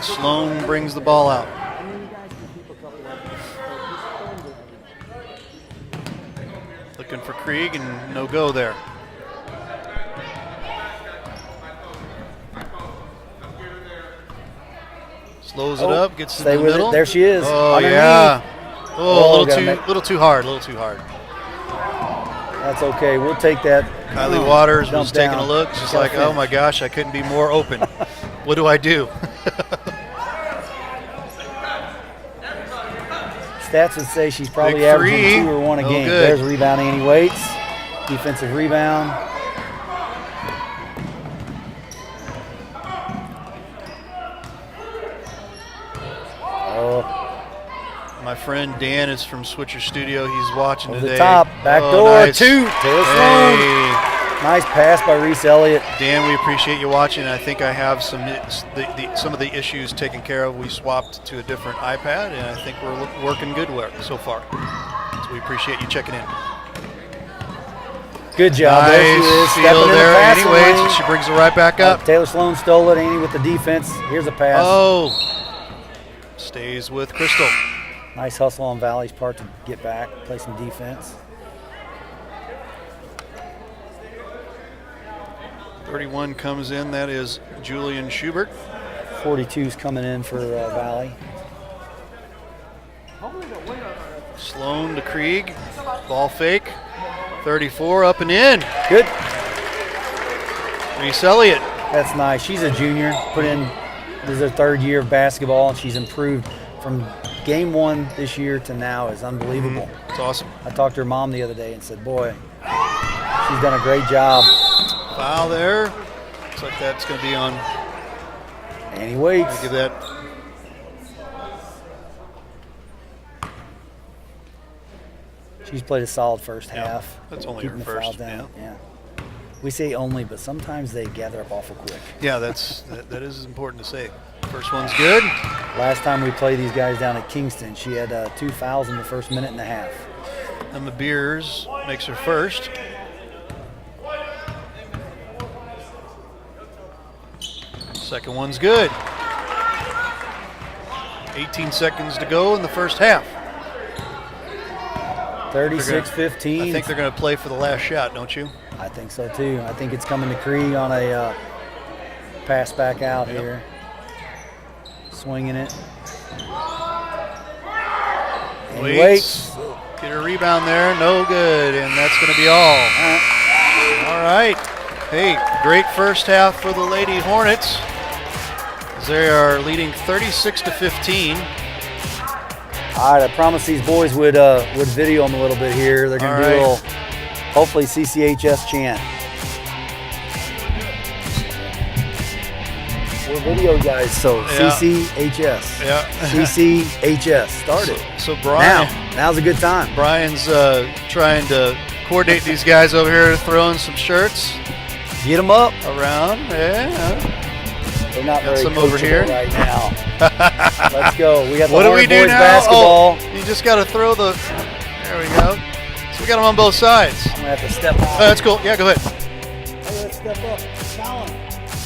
Sloan brings the ball out. Looking for Krieg and no go there. Slows it up, gets in the middle. There she is. Oh, underneath. yeah. Oh, Oh, little too hard, a little too hard. That's okay. We'll take that. Kylie Waters Dump was taking a down. look. She's Gotta like, oh finish. my gosh, I couldn't be more open. What do I do? Stats would say she's probably Big averaging three. 2 or 1 a No game. good. There's a rebound, Annie Waits. Defensive rebound. My friend Dan is from Switcher Studio. He's watching Over today. the top, back door, nice. 2. Taylor Sloan. Nice pass by Reese Elliott. Dan, we appreciate you watching. I think I have some of the issues taken care of. We swapped to a different iPad, and I think we're working good work so far. So we appreciate you checking in. Good job. Nice there she is, stepping field in the there. passing Anyways, lane. and she brings it right back up. Taylor Sloan stole it. Annie with the defense. Here's a pass. Oh, stays with Crystal. Nice hustle on Valley's part to get back, play some defense. 31 comes in. That is Julian Schubert. 42's coming in for Valley. Sloan to Krieg. Ball fake. 34 up and in. Good. Reese Elliott. That's nice. She's a junior. Put in, this is her 3rd year of basketball, and she's improved from game 1 this year to now. Is unbelievable. It's awesome. I talked to her mom the other day and said, boy, she's done a great job. Foul there. Looks like that's going to be on. Annie waits. Give that. She's played a solid first half. That's only keeping her the fouls first. down. Yeah. We say only, but sometimes they gather up awful quick. Yeah, that is important to say. First one's good. Last time we played these guys down at Kingston, she had 2 fouls in the first minute and a half. Emma Beers makes her first. Second one's good. 18 seconds to go in the first half. 36-15. I think they're going to play for the last shot, don't you? I think so too. I think it's coming to Krieg on a pass back out here. Swinging it. And waits. Get a rebound there. No good. And that's going to be all. All right. Hey, great first half for the Lady Hornets. They are leading 36-15. All right, I promised these boys would video them a little bit here. They're going to do a little, hopefully, CCHS chant. We're video guys, so Yeah. CCHS. Yeah. CCHS. Start it. So Brian. Now's a good time. Brian's trying to coordinate these guys over here, throwing some shirts Get them up. around. Yeah. They're not Got very some over coachable here. right now. Let's go. We got the What do we Hornet do boys now? basketball. Oh, you just got to throw the. There we go. So we got them on both sides. I'm gonna have to step off. Oh, that's cool. Yeah, go ahead. Hey, let's step up. Colin,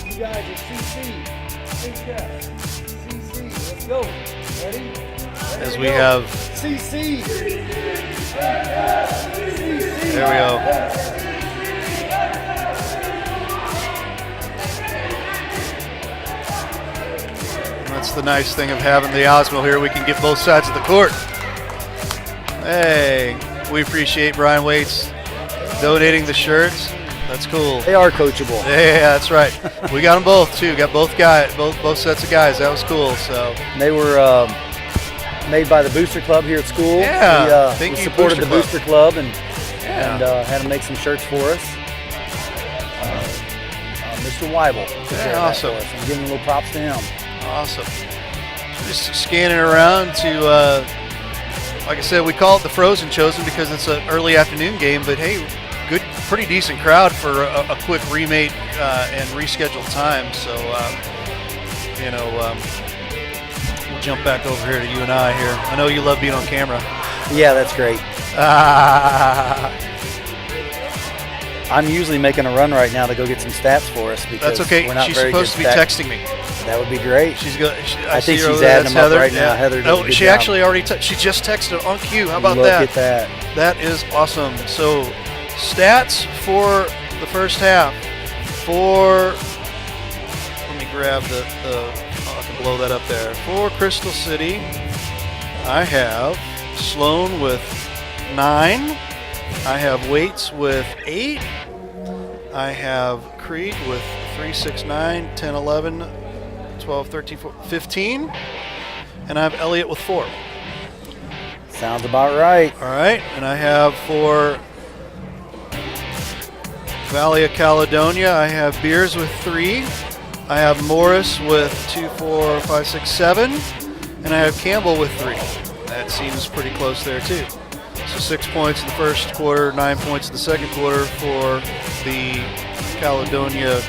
you guys are CC. HS. CC. Let's go. Ready? As we have. CC. There we go. That's the nice thing of having the Osmo here. We can get both sides of the court. Hey, we appreciate Brian Waits donating the shirts. That's cool. They are coachable. Yeah, that's right. We got them both too. Got both sets of guys. That was cool. So They were made by the Booster Club here at school. Yeah, thank we you, supported Booster the Booster Club and Yeah. had them make some shirts for us. Mr. Weibel took care of that awesome. for us. I'm giving a little props to him. awesome. Just scanning around to, like I said, we call it the Frozen Chosen because it's an early afternoon game. But hey, good, pretty decent crowd for a quick remake and rescheduled time. So we'll jump back over here to you and I here. I know you love being on camera. Yeah, that's great. I'm usually making a run right now to go get some stats for us because That's okay. we're not She's very supposed to good be stat- texting me. That would be great. She's go. I think see her she's over there. adding That's them up Heather. right now. Yeah. Heather did a Oh, good she job. actually already. She just texted on cue. How about Look that? at that. That is awesome. So, stats for the first half. Let me grab the I can blow that up there. For Crystal City, I have Sloan with 9. I have Waits with 8. I have Krieg with 3, 6, 9, 10, 11, 12, 13, 14, 15. And I have Elliott with 4. Sounds about right. All right, and I have for Valley of Caledonia, I have Beers with 3. I have Morris with 2, 4, 5, 6, 7. And I have Campbell with 3. That seems pretty close there too. So 6 points in the first quarter, 9 points in the second quarter for the Caledonia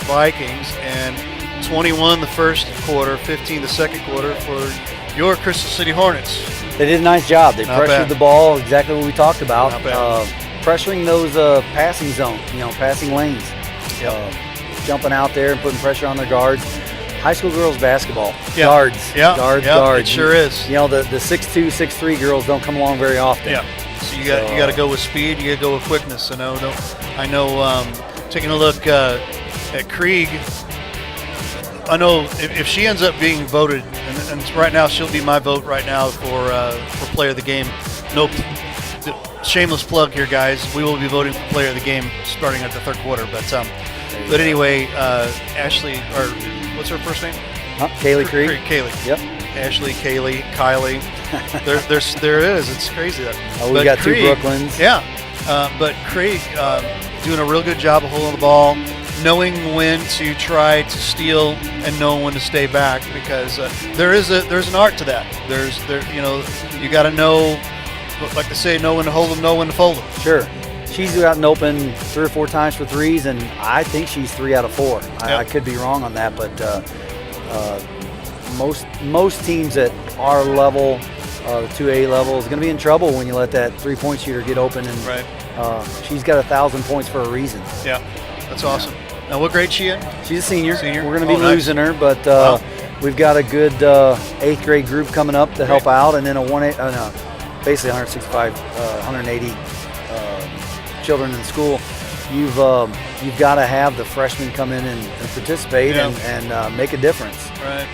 Vikings, and 21 the first quarter, 15 the second quarter for your Crystal City Hornets. They did a nice job. They pressured the ball, exactly what we talked about. Pressuring those passing zones, passing lanes. Yep. Jumping out there and putting pressure on their guards. High school girls basketball. Yep. Guards. Yep. Guards. Yep. Guards. It sure is. The 6'2", 6'3" girls don't come along very often. Yeah. So you got to go with speed. You got to go with quickness. I know. Taking a look at Krieg, I know if she ends up being voted, and right now she'll be my vote right now for player of the game. No, shameless plug here, guys. We will be voting for player of the game starting at the third quarter. But anyway, Ashley, or what's her first name? Kaylee Krieg. Kaylee. Yep. Ashley, Kaylee, Kylie. there it is. It's crazy. We've got Krieg, 2 Brooklyns. Yeah. But Krieg doing a real good job of holding the ball, knowing when to try to steal and knowing when to stay back, because there's an art to that. You got to know, like they say, know when to hold them, know when to fold them. Sure. She's gotten open 3 or 4 times for threes, and I think she's 3 out of 4. Yep. I could be wrong on that, but most teams at our level, the 2A level, is going to be in trouble when you let that 3-point shooter get open. And right. She's got 1,000 points for a reason. Yeah, that's awesome. Now, what grade is she in? She's a senior. We're going to be nice. losing her, but we've got a good 8th grade group coming up to help out, and then basically 165, 180 children in school. You've got to have the freshmen come in and participate and make a difference. Right.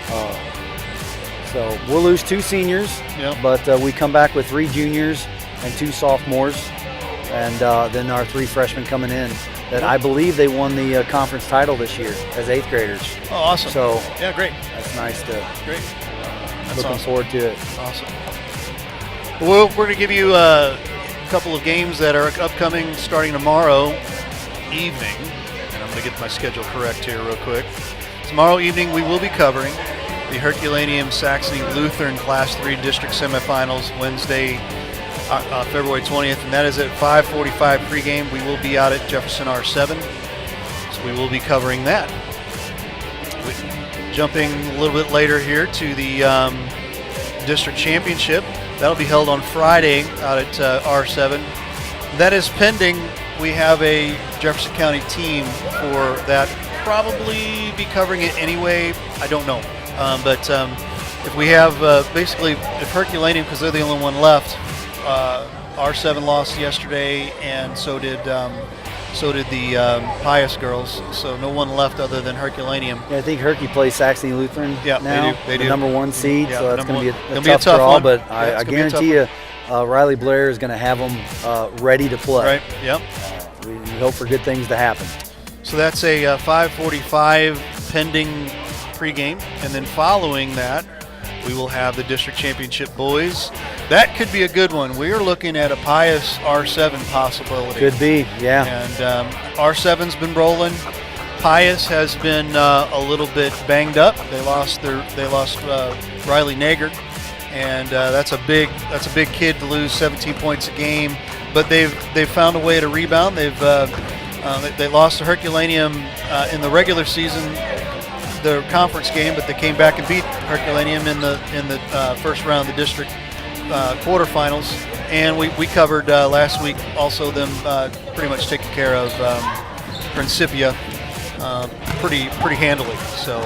So we'll lose 2 seniors, but we come back with 3 juniors and 2 sophomores, and then our 3 freshmen coming in. That I believe they won the conference title this year as 8th graders. Oh, awesome. So yeah, great. That's nice to. Great. That's looking awesome. Forward to it. Awesome. Well, we're going to give you a couple of games that are upcoming starting tomorrow evening, and I'm going to get my schedule correct here real quick. Tomorrow evening we will be covering the Herculaneum Saxony Lutheran Class 3 District Semifinals Wednesday, February 20th, and that is at 5:45 pregame. We will be out at Jefferson R7, so we will be covering that. Jumping a little bit later here to the District Championship. That'll be held on Friday out at R7. That is pending. We have a Jefferson County team for that. Probably be covering it anyway. I don't know. But if we have basically, if Herculaneum, because they're the only one left, R7 lost yesterday, and so did the Pius girls. So no one left other than Herculaneum. Yeah, I think Herky plays Saxony Lutheran now. They do. The number 1 seed, Yeah, so that's going to be a tough draw. one. But I it's guarantee you, Riley Blair is going to have them ready to play. Right. Yep. We hope for good things to happen. So that's a 5:45 pending pregame, and then following that, we will have the District Championship boys. That could be a good one. We are looking at a Pius R7 possibility. Could be, yeah. And R7's been rolling. Pius has been a little bit banged up. They lost Riley Nagert, and that's a big kid to lose 17 points a game. But they've found a way to rebound. They lost to Herculaneum in the regular season, the conference game, but they came back and beat Herculaneum in the first round of the district quarterfinals. And we covered last week also them pretty much taking care of Principia pretty handily. So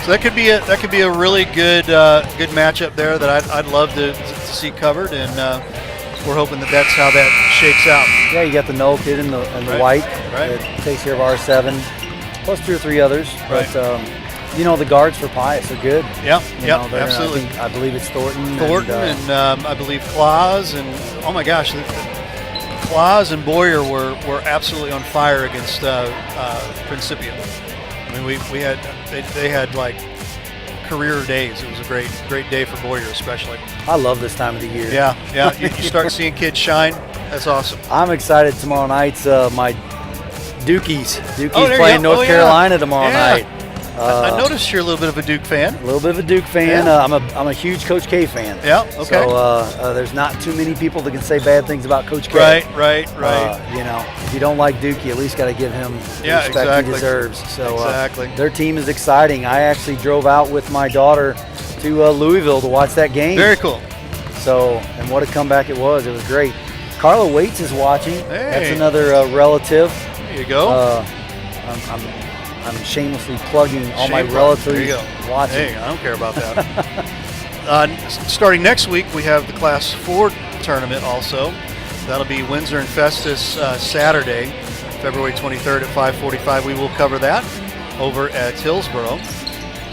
that could be a really good matchup there that I'd love to see covered, and we're hoping that's how that shakes out. Yeah, you got the Noel kid and the white Right. that takes care of R7, plus 2 or 3 others. Right. But the guards for Pius are good. Yeah, Absolutely. I believe it's Thornton. And I believe Claus, and oh my gosh, Claus and Boyer were absolutely on fire against Principia. I mean, they had like career days. It was a great day for Boyer, especially. I love this time of the year. Yeah. You start seeing kids shine. That's awesome. I'm excited tomorrow night's my Dukies. Oh, there you playing go. North Carolina tomorrow night. I noticed you're a little bit of a Duke fan. A little bit of a Duke fan. Yeah. I'm a huge Coach K fan. Yeah, okay. So there's not too many people that can say bad things about Coach K. Right. If you don't like Duke, you at least got to give him the respect he deserves. So their team is exciting. I actually drove out with my daughter to Louisville to watch that game. Very cool. So, and what a comeback it was. It was great. Carla Waits is watching. Hey. That's another relative. There you go. I'm shamelessly plugging all my relatives watching. Hey, I don't care about that. Starting next week, we have the Class 4 tournament also. That'll be Windsor and Festus Saturday, February 23rd at 5:45. We will cover that over at Hillsboro.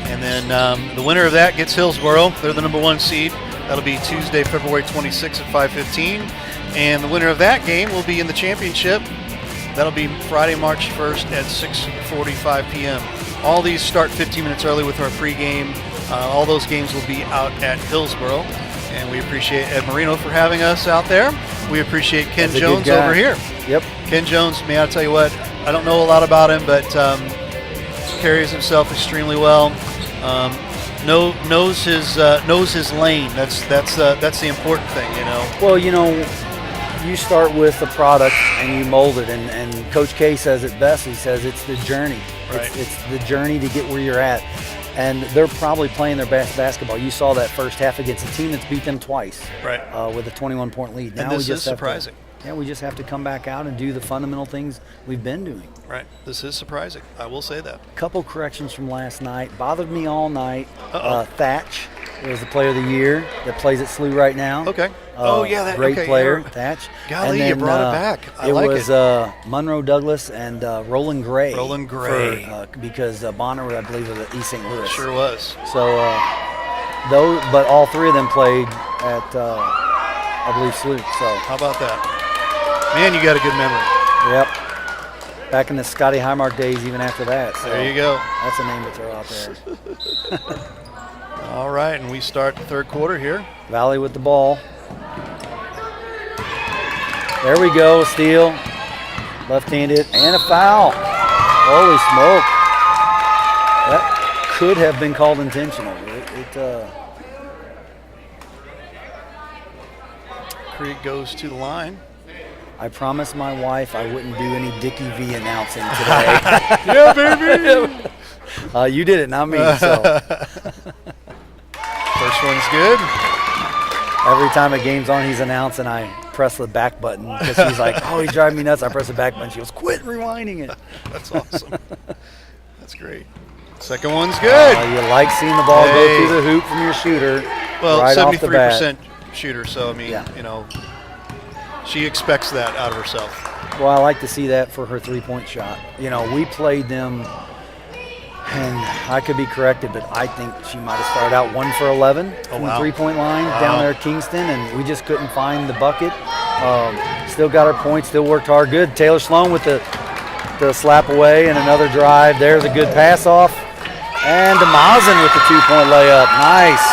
And then the winner of that gets Hillsboro. They're the number 1 seed. That'll be Tuesday, February 26th at 5:15. And the winner of that game will be in the championship. That'll be Friday, March 1st at 6:45 p.m. All these start 15 minutes early with our pregame. All those games will be out at Hillsboro. And we appreciate Ed Marino for having us out there. We appreciate Ken Jones over here. Yep. Ken Jones, man, I'll tell you what, I don't know a lot about him, but carries himself extremely well. Knows his lane. That's the important thing, you know. Well, you start with the product and you mold it, and Coach K says it best. He says it's the journey. Right. It's the journey to get where you're at. And they're probably playing their best basketball. You saw that first half against a team that's beat them twice, right? With a 21-point lead. Now this is surprising. We just have to come back out and do the fundamental things we've been doing. Right. This is surprising. I will say that. Couple corrections from last night. Bothered me all night. Thatch was the player of the year that plays at SLU right now. Okay. Great player, Thatch. Golly, and then, you brought it back. It was Monroe Douglas and Roland Gray. Because Bonner, I believe, was at East St. Louis. Sure was. So, but all three of them played at, I believe, SLU. So how about that? Man, you got a good memory. Yep. Back in the Scotty Highmark days, even after that. So there you go. That's a name to throw out there. All right, and we start the third quarter here. Valley with the ball. There we go, steal. Left-handed, and a foul. Holy smoke. That could have been called intentional. Creek goes to the line. I promised my wife I wouldn't do any Dickie V announcing today. Yeah, baby. You did it, not me. So. First one's good. Every time a game's on, he's announcing, I press the back button because he's like, oh, he's driving me nuts. I press the back button. She goes, quit rewinding it. That's awesome. That's great. Second one's good. You like seeing the ball go through the hoop from your shooter. Well, right 73% shooter, so I mean, she expects that out of herself. Well, I like to see that for her three-point shot. We played them, and I could be corrected, but I think she might have started out 1 for 11 from the three-point line down there at Kingston, and we just couldn't find the bucket. Still got her points, still worked hard. Good. Taylor Sloan with the slap away and another drive. There's a good pass off. And DeMazin with the two-point layup. Nice.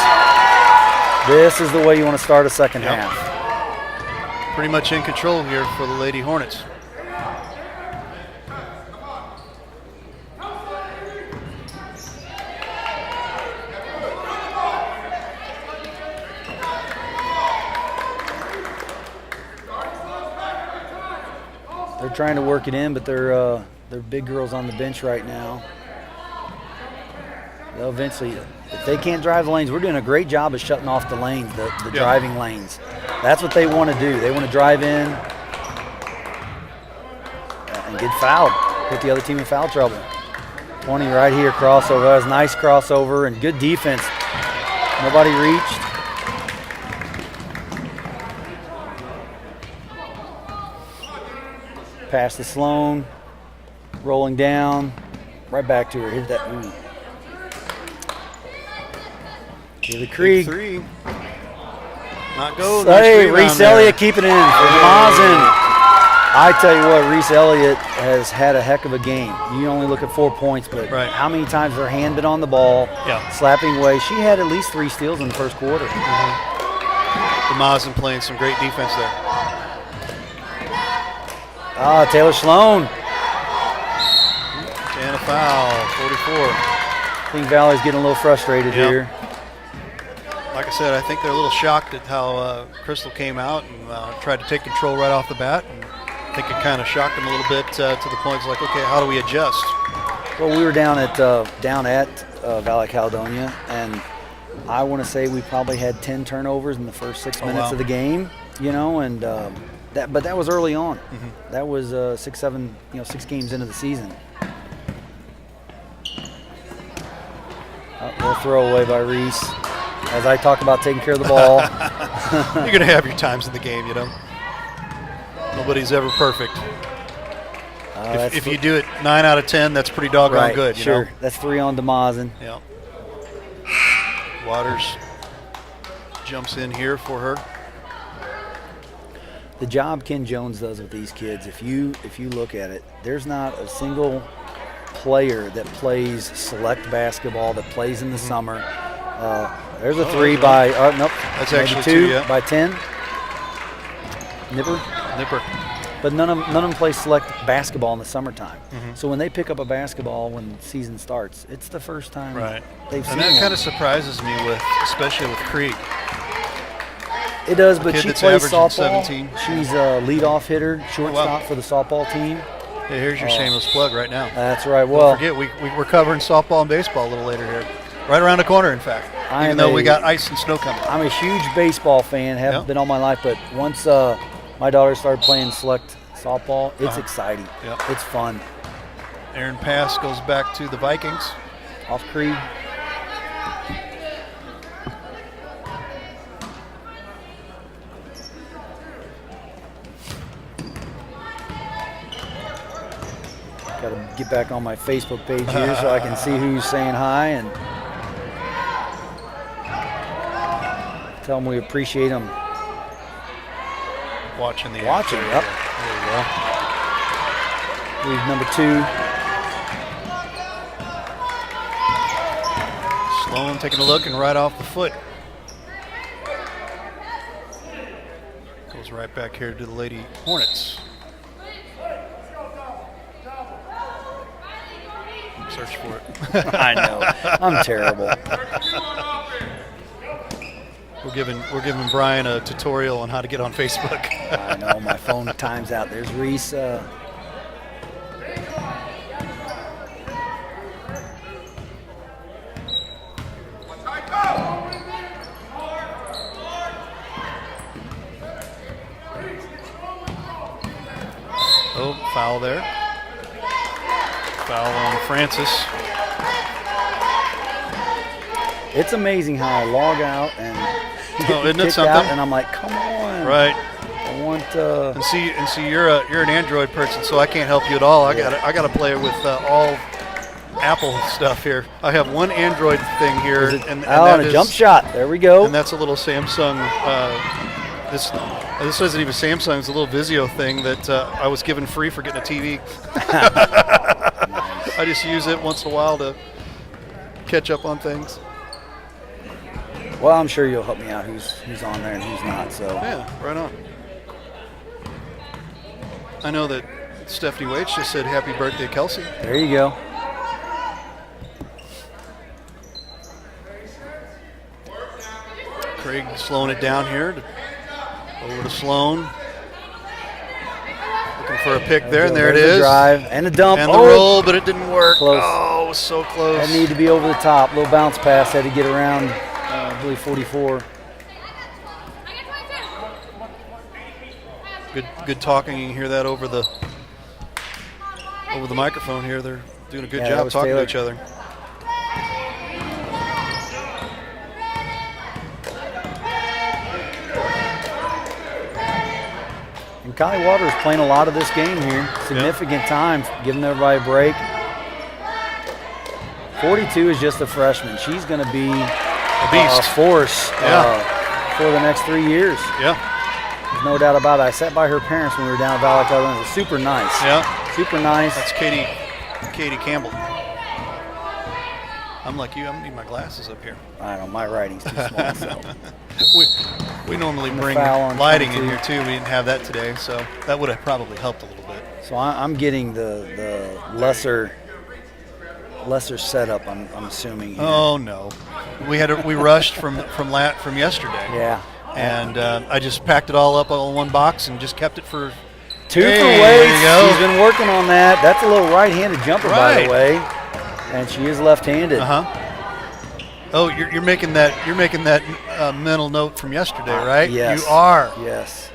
This is the way you want to start a second half. Pretty much in control here for the Lady Hornets. They're trying to work it in, but they're big girls on the bench right now. They'll eventually, if they can't drive the lanes, we're doing a great job of shutting off the lanes, the driving lanes. That's what they want to do. They want to drive in and get fouled, put the other team in foul trouble. 20 right here, crossover. That was a nice crossover and good defense. Nobody reached. Pass to Sloan, rolling down, right back to her. Hit that. To the Krieg. Three. Not go. Hey, Reese Elliott keeping it in for Mazin. I tell you what, Reese Elliott has had a heck of a game. You only look at 4 points, but how many times her hand been on the ball, slapping away. She had at least 3 steals in the first quarter. Mazin playing some great defense there. Taylor Sloan. And a foul, 44. I think Valley's getting a little frustrated here. Like I said, I think they're a little shocked at how Crystal came out and tried to take control right off the bat. And I think it kind of shocked them a little bit to the point it's like, okay, how do we adjust? Well, we were down at Valley Caledonia, and I want to say we probably had 10 turnovers in the first 6 minutes of the game, and but that was early on. Mm-hmm. That was 6 games into the season. Little throwaway by Reese. As I talk about taking care of the ball. You're going to have your times in the game, Nobody's ever perfect. If you do it 9 out of 10, that's pretty doggone good, Sure. That's 3 on DeMazin. Yeah. Waters jumps in here for her. The job Ken Jones does with these kids, if you look at it, there's not a single player that plays select basketball that plays in the summer. There's a 3 by nope. That's actually 2 by 10. Nipper. But none of them play select basketball in the summertime. Mm-hmm. So when they pick up a basketball when the season starts, it's the first time they've seen it. And that kind of surprises me especially with Krieg. It does, but she plays softball. 17. She's a leadoff hitter, shortstop for the softball team. Hey, here's your shameless plug right now. That's right. Well, don't forget, we're covering softball and baseball a little later here. Right around the corner, in fact. Even though we got ice and snow coming. I'm a huge baseball fan. Haven't been all my life, but once my daughter started playing select softball, it's exciting. Yep. It's fun. Aaron pass goes back to the Vikings. Off Krieg. Got to get back on my Facebook page here so I can see who's saying hi and tell them we appreciate them. Watching. Yep. There you go. Lead number 2. Sloan taking a look and right off the foot. Goes right back here to the Lady Hornets. Search for it. I know. I'm terrible. We're giving Brian a tutorial on how to get on Facebook. I know, my phone times out. There's Reese. Foul there. Foul on Francis. It's amazing how I log out and isn't it something? Out and I'm like, come on. Right. I want. And see, you're an Android person, so I can't help you at all. I gotta play it with all Apple stuff here. I have one Android thing here, and that a jump shot. There we go. And that's a little Samsung. This isn't even Samsung. It's a little Vizio thing that I was given free for getting a TV. I just use it once in a while to catch up on things. Well, I'm sure you'll help me out who's on there and who's not. So yeah, right on. I know that Stephanie Waits just said happy birthday, Kelsey. There you go. Krieg slowing it down here. Over to Sloan. Looking for a pick there, and there it is. Drive and a dump. And the roll, but it didn't work. Close. Oh, it was so close. That needed to be over the top. Little bounce pass. Had to get around, I believe, 44. Good talking. You can hear that over the microphone here. They're doing a good job talking to each other. And Kylie Waters playing a lot of this game here. Significant time, giving everybody a break. 42 is just a freshman. She's going to be a beast, a force for the next 3 years. Yeah. There's no doubt about it. I sat by her parents when we were down at Valley Caledonia. It was super nice. Yeah. Super nice. That's Katie Campbell. I'm like you. I'm going to need my glasses up here. I don't know. My writing's too small. So. We normally bring lighting in here too. We didn't have that today, so that would have probably helped a little bit. So I'm getting the lesser lesser setup, I'm assuming. Here. Oh no, we rushed from yesterday. Yeah. And I just packed it all up all in one box and just kept it for 2 for weights. She's been working on that. That's a little right-handed jumper, by the way, and she is left-handed. Oh, you're making that mental note from yesterday, right? Yes. You are. Yes.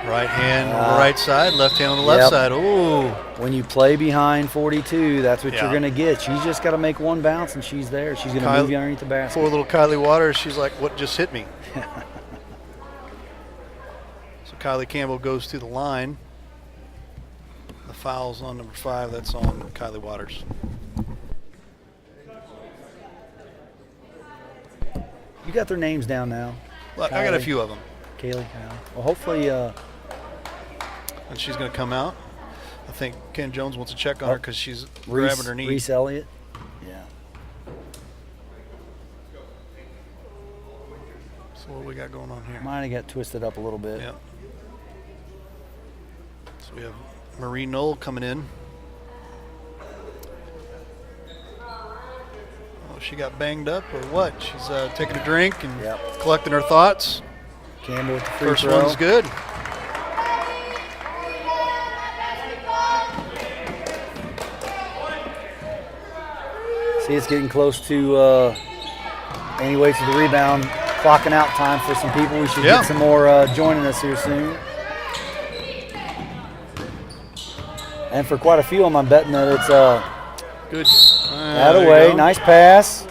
Right hand on the right side, left hand on the left side. Ooh. When you play behind 42, that's what Yeah. you're going to get. She's just got to make one bounce, and she's there. She's going to move you underneath the basket. Poor little Kylie Waters, she's like, what just hit me? So Kylie Campbell goes to the line. The foul's on number 5. That's on Kylie Waters. You got their names down now. Look, I got a few of them. Kaylee, Kyle. Well, hopefully. And she's going to come out. I think Ken Jones wants to check on her because she's grabbing her knee. Reese Elliott. Yeah. So what we got going on here? Mine got twisted up a little bit. Yeah. So we have Marie Knoll coming in. Oh, she got banged up or what? She's taking a drink and collecting her thoughts. Campbell with the free First throw. one's good. See, it's getting close to Annie waits for the rebound. Clocking out time for some people. We should get some more joining us here soon. And for quite a few of them, I'm betting that it's good. That away. Nice pass.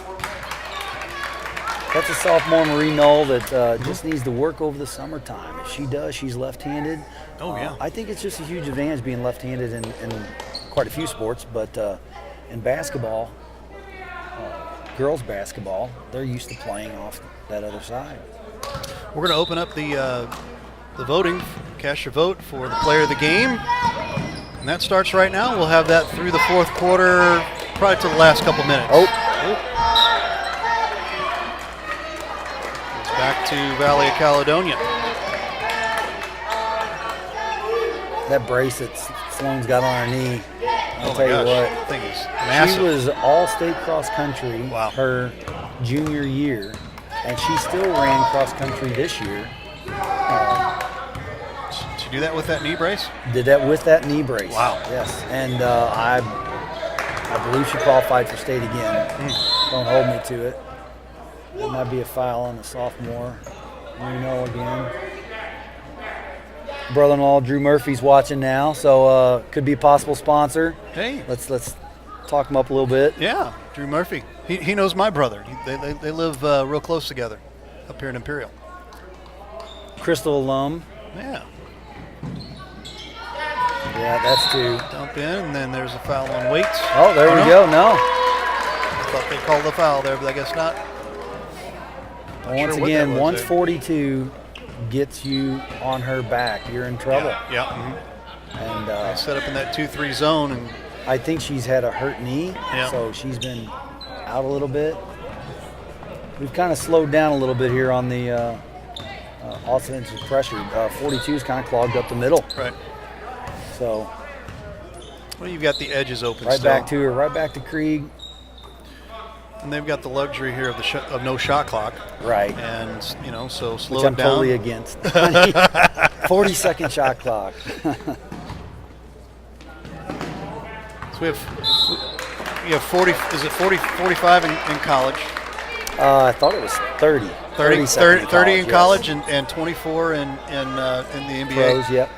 That's a sophomore, Marie Knoll, that just needs to work over the summertime. If she does, she's left-handed. Oh, yeah. I think it's just a huge advantage being left-handed in quite a few sports, but in basketball, girls basketball, they're used to playing off that other side. We're going to open up the voting. Cast your vote for the player of the game. And that starts right now. We'll have that through the fourth quarter, probably to the last couple minutes. Back to Valley of Caledonia. That brace that Sloan's got on her knee, I'll tell you what. That thing is massive. She was all-state cross-country her junior year, and she still ran cross-country this year. Did you do that with that knee brace? Did that with that knee brace. Wow. Yes, and I believe she qualified for state again. Don't hold me to it. That might be a foul on the sophomore. Reno again. Brother-in-law Drew Murphy's watching now, so could be a possible sponsor. Hey, let's talk him up a little bit. Yeah, Drew Murphy. He knows my brother. They live real close together up here in Imperial. Crystal alum. Yeah. Yeah, that's 2. Dump in, and then there's a foul on Waits. Oh, there we go. No. I thought they called the foul there, but I guess not. Once again, 142 gets you on her back. You're in trouble. Yeah. And set up in that 2-3 zone, and I think she's had a hurt knee, so she's been out a little bit. We've kind of slowed down a little bit here on the offensive pressure. 42's kind of clogged up the middle. Right. So. Well, you've got the edges open. Right back to her. Right back to Krieg. And they've got the luxury here of of no shot clock. Right. And, so slow Which it I'm down. totally against. 40-second shot clock. So we have 40, is it 45 in college? I thought it was 30. 30 in college and 24 in the NBA. Pros, yep.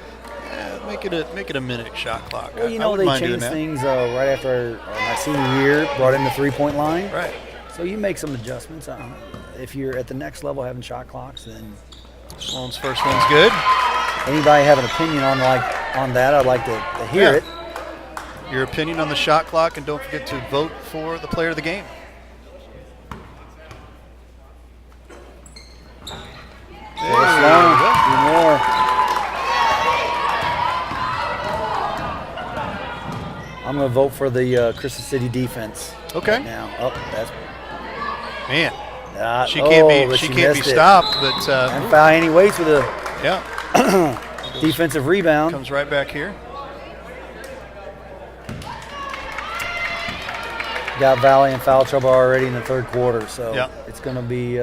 Make it a minute shot clock. Well, they changed things right after my senior year, brought in the three-point line. Right. So you make some adjustments. If you're at the next level having shot clocks, then Sloan's first one's good. Anybody have an opinion on that? I'd like to hear it. Your opinion on the shot clock, and don't forget to vote for the player of the game. More. I'm going to vote for the Crystal City defense. Okay. Right now, that's man. She can't be stopped, but and foul Annie Waits with a defensive rebound. Comes right back here. got Valley in foul trouble already in the third quarter, so Yeah. it's going to be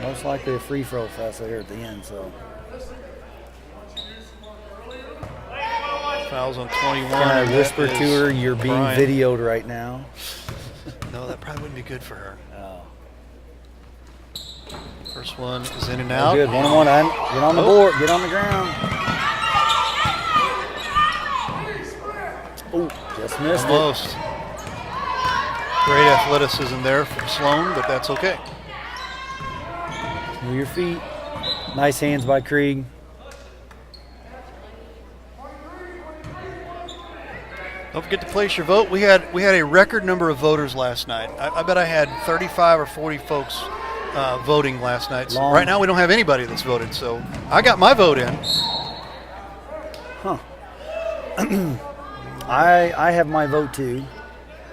most likely a free throw fest here at the end. So Fouls on 21. can I and whisper that to is her, "You're being Brian. videoed right now"? No, that probably wouldn't be good for her. Oh. First one is in and Oh, out. good. 1-on-1. Get on the board. Get on the ground. Oh, just missed it. Almost. Great athleticism there from Sloan, but that's okay. Move your feet. Nice hands by Krieg. Don't forget to place your vote. We had a record number of voters last night. I bet I had 35 or 40 folks voting last night. So Long. right now we don't have anybody that's voted. So I got my vote in. Huh. I have my vote too.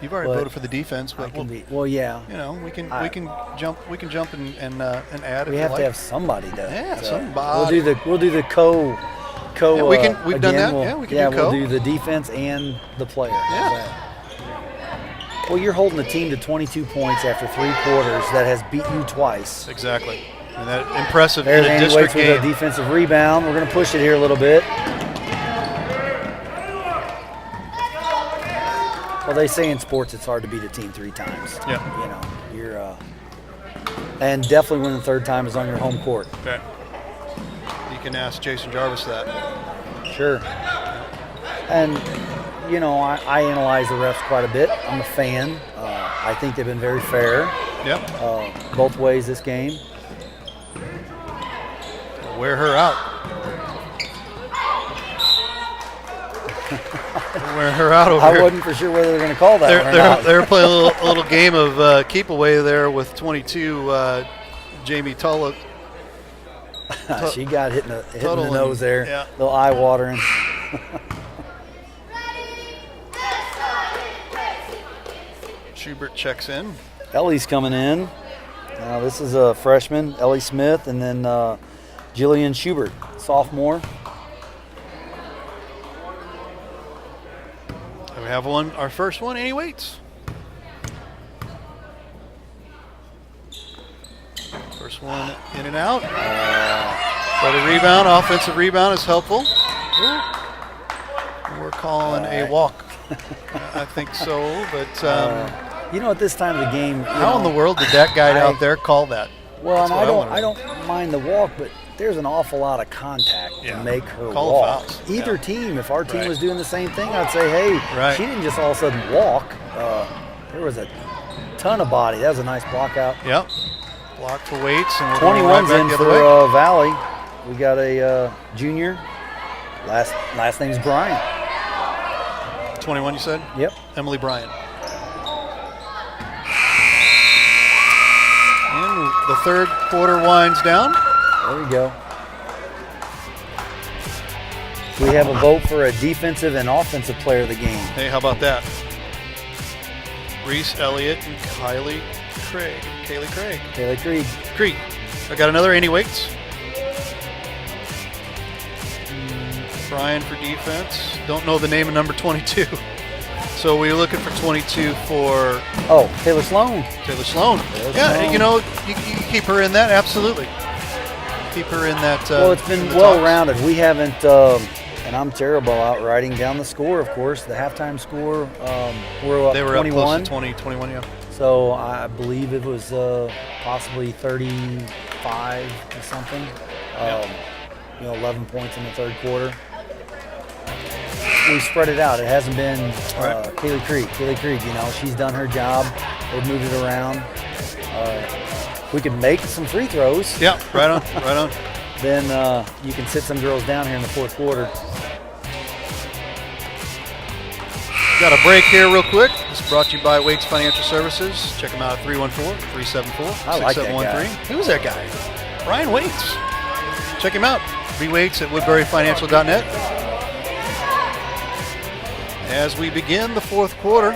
You've already But voted for the defense, I but can we'll, be. Well, yeah. you know we can I- jump and add. We if have you to like. have somebody though. Yeah, So somebody. We'll do the co. Yeah, we can- we've done again, that. Yeah, we can yeah, do we'll co. do the defense and the player. How's Yeah. that? Well, you're holding the team to 22 points after 3 quarters that has beat you twice. Exactly. And that impressive There's in a Andy district Waits with a game. defensive rebound. We're going to push it here a little bit. Well, they say in sports it's hard to beat a team 3 times. Yeah. You know, you're and definitely when the third time is on your home court. Okay. You can ask Jason Jarvis that. Sure. And, you know, I analyze the refs quite a bit. I'm a fan. I think they've been very fair Yep. both ways this game. Wear her out. Wear her out over I here. wasn't for sure whether they're going to call that one or not. They're playing a little game of keep away there with 22. Jamie Tulla. She got hit in the Tuttle nose there. yeah. A little eye watering. Schubert checks in. Ellie's coming in. This is a freshman, Ellie Smith, and then Jillian Schubert, sophomore. And we have our first one, Annie Waits. First one in and out. But a rebound, offensive rebound is helpful. We're calling a walk. I think so, but You know, at this time of the game, how in the world did that guy out there call that? Well, That's and what I wanna know. don't mind the walk, but there's an awful lot of contact Yeah. to make her Call walk. fouls. Either Yeah. team, if our team Right. was doing the same thing, I'd say, hey, Right. she didn't just all of a sudden walk. There was a ton of body. That was a nice block out. Yep. Block for Waits, and we're going 21's right back in the other way. for Valley. We got a junior. Last name's Brian. 21, you said? Yep. Emily Bryant. And the third quarter winds down. There we go. We have a vote for a defensive and offensive player of the game. Hey, how about that? Reese Elliott and Kaylee Craig. Kaylee Krieg. Creek. I got another Annie Waits. Brian for defense. Don't know the name of number 22. So we're looking for 22 for Oh, Taylor Sloan. Taylor Sloan. Taylor Yeah, Sloan. you know, you keep her in that, absolutely. Keep her in that. Well, it's been in the well talks. rounded. We haven't, and I'm terrible out writing down the score, of course. The halftime score, we're up They were up 21. close to 20, 21, yeah. So I believe it was possibly 35 or something. 11 points in the third quarter. We spread it out. It hasn't been Right. Kaylee Krieg, you know, she's done her job. They've moved it around. We could make some free throws. Yeah, right on, right on. Then you can sit some girls down here in the fourth quarter. Got a break here real quick. This is brought to you by Waits Financial Services. Check them out at 314-374-6713. I like that guy. Who's that guy? Brian Waits. Check him out. Waits at woodburyfinancial.net. As we begin the fourth quarter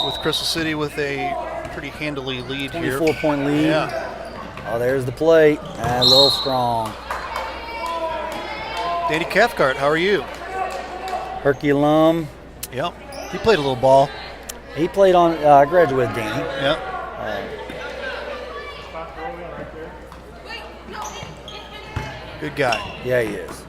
with Crystal City with a pretty handily lead here. 24-point lead. Yeah. Oh, there's the plate. A little strong. Danny Cathcart, how are you? Herky alum. Yep. He played a little ball. He played on. I graduated with Danny. Yep. Good guy. Yeah, he is.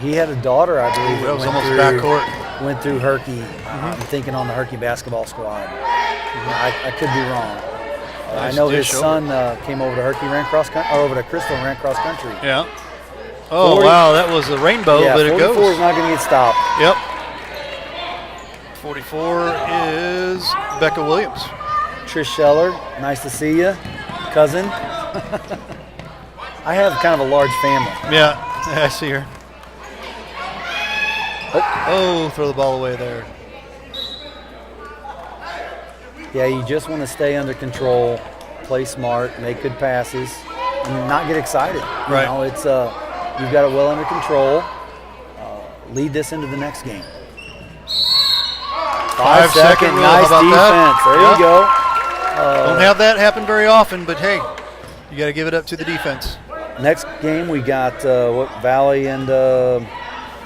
He had a daughter, I believe. That was almost backcourt. Went through Herky. I'm thinking on the Herky basketball squad. I could be wrong. Nice I know his dish son came over to Herky, ran cross country, or over to Crystal and ran cross country. Yeah. Oh, 40 wow, that was a rainbow, yeah, but it 44 goes. is not going to get stopped. Yep. 44 is Becca Williams. Trish Scheller, nice to see you, cousin. I have kind of a large family. Yeah, I see her. Oh, throw the ball away there. Yeah, you just want to stay under control, play smart, make good passes, and not get excited. Right. You know, it's you've got it well under control. Lead this into the next game. 5 5 second second, rule. nice How about defense. that? There Yep. you go. Don't have that happen very often, but hey, you got to give it up to the defense. Next game we got Valley and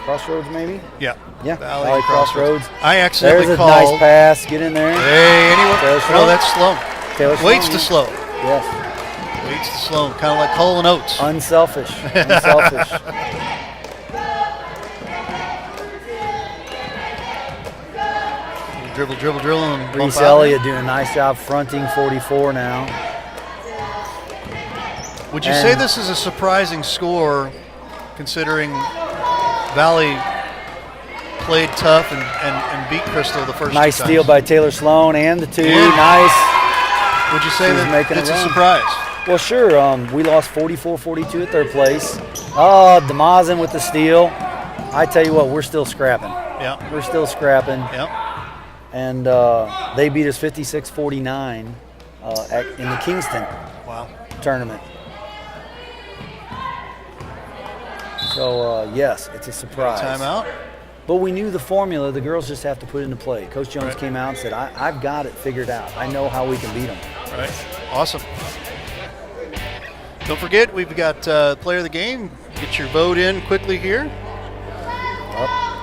Crossroads maybe. Yeah. Yeah, Valley Crossroads. I accidentally There's a called. nice pass. Get in there. Hey, anyone? Taylor No, Sloan. that's Sloan. Taylor Waits Sloan, to Sloan. Yes. Waits to Sloan. Kind of like Cullen Oates. Unselfish. Unselfish. Dribble, dribble, dribble, and bump Reese out. Elliott doing a nice job fronting 44 now. Would you say this is a surprising score, considering Valley played tough and beat Crystal the first Nice two steal times? by Taylor Sloan and the two. Yeah. Nice. Would you say She's that making it's a a run. surprise? Well, sure. We lost 44-42 at third place. Oh, Demazin with the steal. I tell you what, we're still scrapping. Yeah. We're still scrapping. Yep. And they beat us 56-49 in the Kingston Wow. tournament. So, yes, it's a surprise. Timeout. But we knew the formula. The girls just have to put it into play. Coach Jones Right. came out and said, I've got it figured out. I know how we can beat them. Right. Awesome. Don't forget, we've got player of the game. Get your vote in quickly here.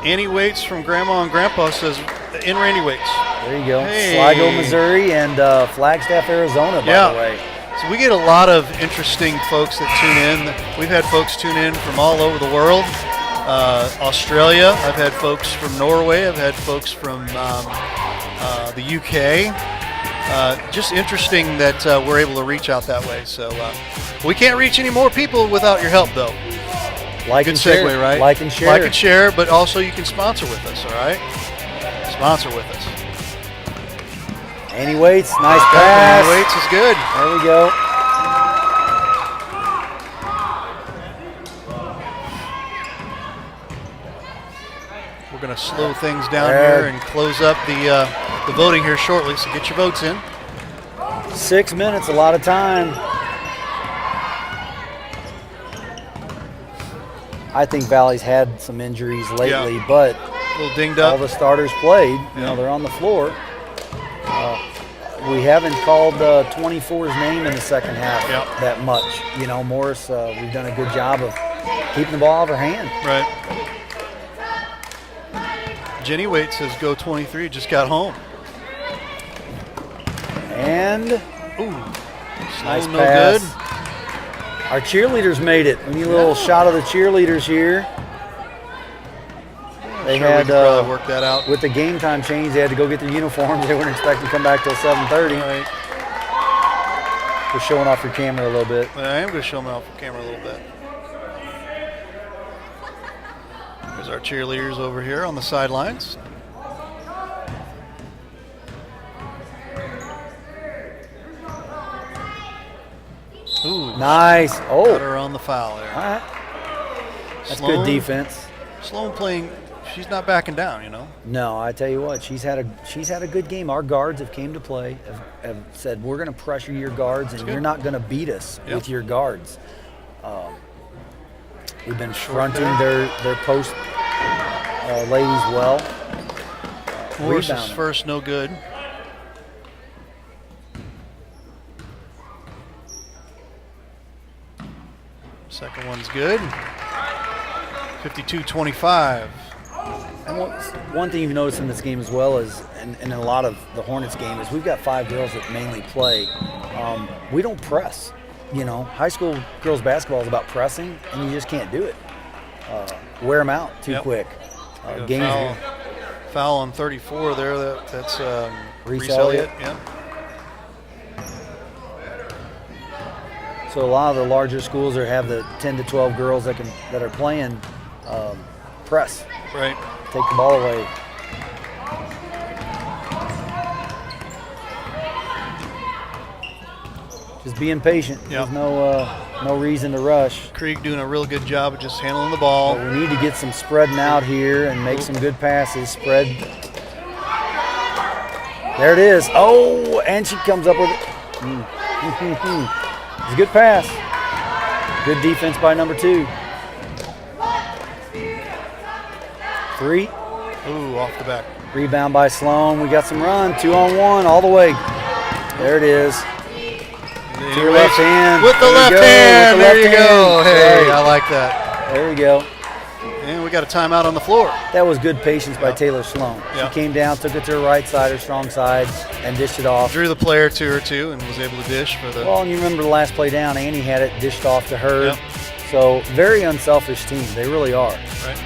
Annie Waits from Grandma and Grandpa says, in Randy Waits. There you go. Hey. Sligo, Missouri, and Flagstaff, Arizona, by the way. So we get a lot of interesting folks that tune in. We've had folks tune in from all over the world. Australia. I've had folks from Norway. I've had folks from the UK. Just interesting that we're able to reach out that way. So we can't reach any more people without your help, though. Like Good and share. segue, right? Like and share. Like and share, but also you can sponsor with us, all right? Sponsor with us. Annie Waits, nice Annie pass. Waits is good. There we go. We're going to slow things down There. here and close up the voting here shortly, so get your votes in. 6 minutes, a lot of time. I think Valley's had some injuries lately, but A little dinged all up. the starters played. You know, they're on the floor. We haven't called 24's name in the second half that much. You know, Morris, we've done a good job of keeping the ball out of her hand. Right. Jenny Waite says go 23, just got home. And Ooh, nice no pass. good. Our cheerleaders made it. We need a little shot of the cheerleaders here. They Sure, we had could probably work that out. with the game time change, they had to go get their uniforms. They weren't expecting to come back till 7:30. Right. We're showing off your camera a little bit. I am going to show them off the camera a little bit. There's our cheerleaders over here on the sidelines. Ooh, Nice. got Oh, her on the foul there. all right. That's Sloan- good defense. Sloan playing, she's not backing down, you know. No, I tell you what, she's had a good game. Our guards have came to play, have said we're going to pressure your guards, and you're not going to beat us with your guards. We've been fronting their post ladies well. Morris's Rebounding. first, no good. Second one's good. 52-25. And one thing you've noticed in this game as well is, and in a lot of the Hornets game, is we've got 5 girls that mainly play. We don't press. You know, high school girls basketball is about pressing, and you just can't do it. Wear them out too quick. Foul on 34 there. That's Reese Elliott. Elliott. Yeah. So a lot of the larger schools have the 10 to 12 girls that are playing press. Right. Take the ball away. Just being patient. Yep. There's no reason to rush. Krieg doing a real good job of just handling the ball. But we need to get some spreading out here and make some good passes. Spread. There it is. Oh, and she comes up with it. It's a good pass. Good defense by number 2. 3. Ooh, off the back. Rebound by Sloan. We got some run. 2-on-1 all the way. There it is. To your left hand. With the left hand. There you go. Hey, I like that. There you go. And we got a timeout on the floor. That was good patience by Taylor Sloan. Yep. She came down, took it to her right side, her strong side, and dished it off. Drew the player to her too, and was able to dish for the. Well, and you remember the last play down, Annie had it dished off to her. Yep. So very unselfish team. They really are. Right.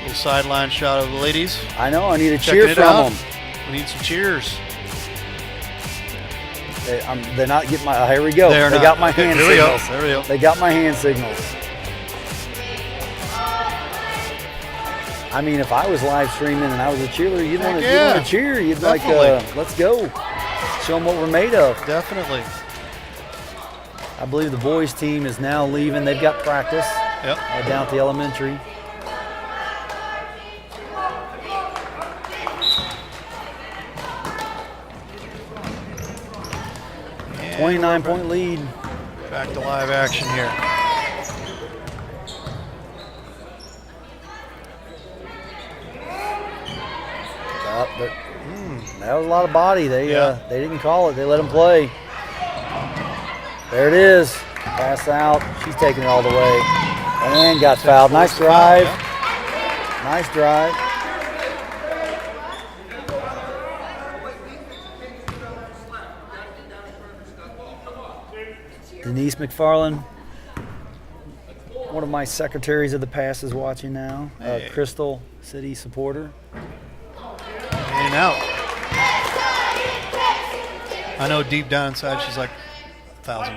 Little sideline shot of the ladies. I know. I need a Checking cheer it from out. them. We need some cheers. They're not getting my. Here we go. They're They not. got my Okay, hand there we go. signals. There we go. They got my hand signals. I mean, if I was live streaming and I was a cheerleader, you'd want to cheer. You'd Definitely. like, let's go. Show them what we're made of. Definitely. I believe the boys team is now leaving. They've got practice Yep. down at the elementary. And 29-point lead. back to live action here. But, that was a lot of body. They didn't call it. They let him play. There it is. Pass out. She's taking it all the way. And got fouled. Nice drive. Nice drive. Denise McFarland, one of my secretaries of the past, is watching now. Hey. Crystal City supporter. In and out. I know deep down inside she's like 1,000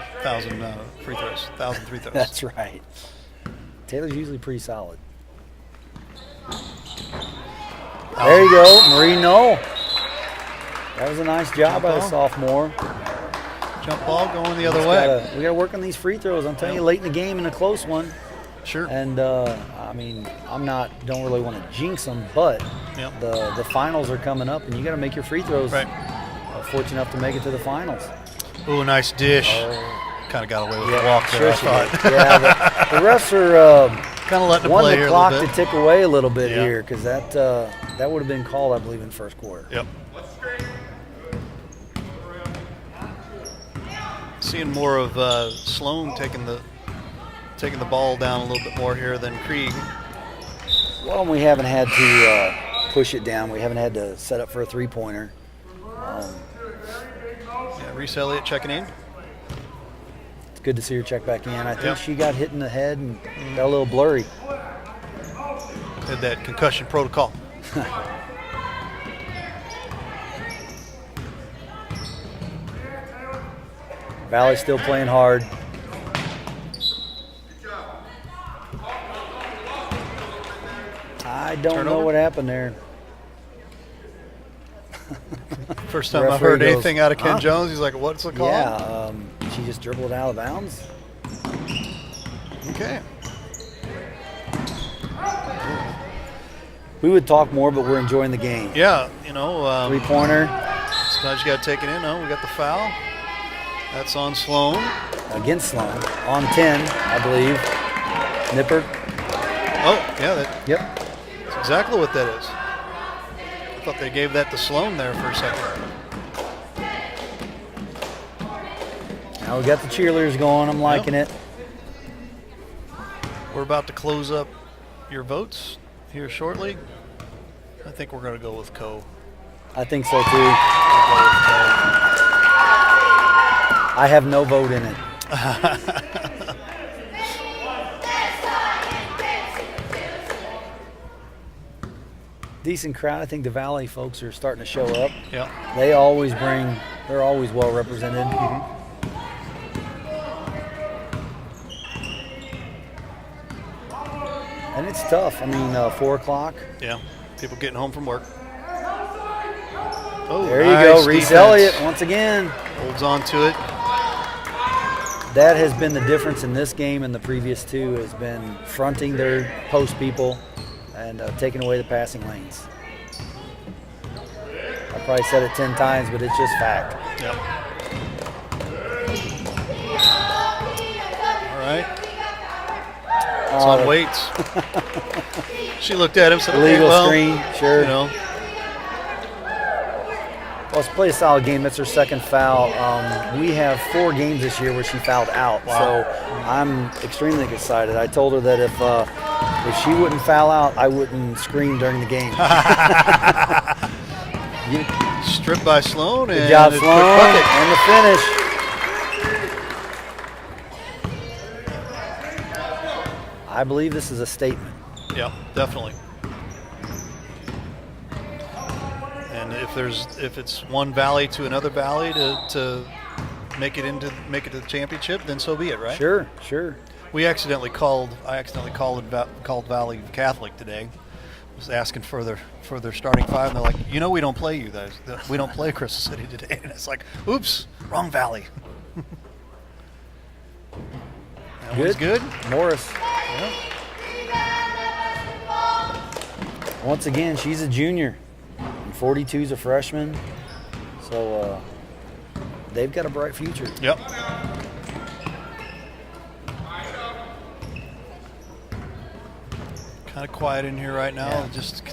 free throws, 1,000 free throws. That's right. Taylor's usually pretty solid. There you go, Marie Knoll. That was a nice job by the sophomore. Jump ball going the other way. We got to work on these free throws. I'm telling you, late in the game in a close one. Sure. And I mean, don't really want to jinx them, but Yep. the finals are coming up, and you got to make your free throws. Right. Fortunate enough to make it to the finals. Ooh, nice dish. Kind of got away with the walk there, I thought. Yeah, the refs are kind of letting it wanting play the here a clock little to bit. tick away a little bit Yeah. here, because that would have been called, I believe, in the first quarter. Yep. Seeing more of Sloan taking the ball down a little bit more here than Krieg. Well, we haven't had to push it down. We haven't had to set up for a three-pointer. Yeah, Reese Elliott checking in. It's good to see her check back in. I think Yep. she got hit in the head and got a little blurry. Had that concussion protocol. Valley's still playing hard. I don't know Turnover? what happened there. First time I've Referee heard goes, anything out of Ken huh? Jones. He's like, what's the call? Yeah, she just dribbled it out of bounds. Okay. We would talk more, but we're enjoying the game. Yeah, Three-pointer sometimes you got to take it in. Oh, we got the foul. That's on Sloan. against Sloan on 10, I believe. Nipper. Oh, yeah, that's Yep. exactly what that is. I thought they gave that to Sloan there for a second. Now we got the cheerleaders going. I'm liking it. We're about to close up your votes here shortly. I think we're going to go with Co. I think so too. I have no vote in it. Decent crowd. I think the Valley folks are starting to show up. Yeah. They're always well represented. And it's tough. I mean, 4 o'clock. Yeah. People getting home from work. Oh, there you nice go. Reese defense. Elliott once again. Holds on to it. That has been the difference in this game and the previous two, has been fronting their post people and taking away the passing lanes. I probably said it 10 times, but it's just fact. Yep. All right. It's on Waits. She looked at him, said, okay, Illegal well, screen, sure. You know. Well, let's play a solid game. That's her second foul. We have 4 games this year where she fouled out, so I'm extremely excited. I told her that if she wouldn't foul out, I wouldn't scream during the game. Stripped by Sloan. Good job, Sloan, and the finish. I believe this is a statement. Yeah, definitely. And if it's one valley to another valley to make it to the championship, then so be it, right? Sure. I accidentally called Valley Catholic today. Was asking for their starting 5, and they're like, we don't play you guys. We don't play Crystal City today. And it's like, oops, wrong valley. That one's good. Morris. Yeah. Once again, she's a junior, and 42's a freshman. So they've got a bright future. Yep. Kind of quiet in here right now. Yeah. Just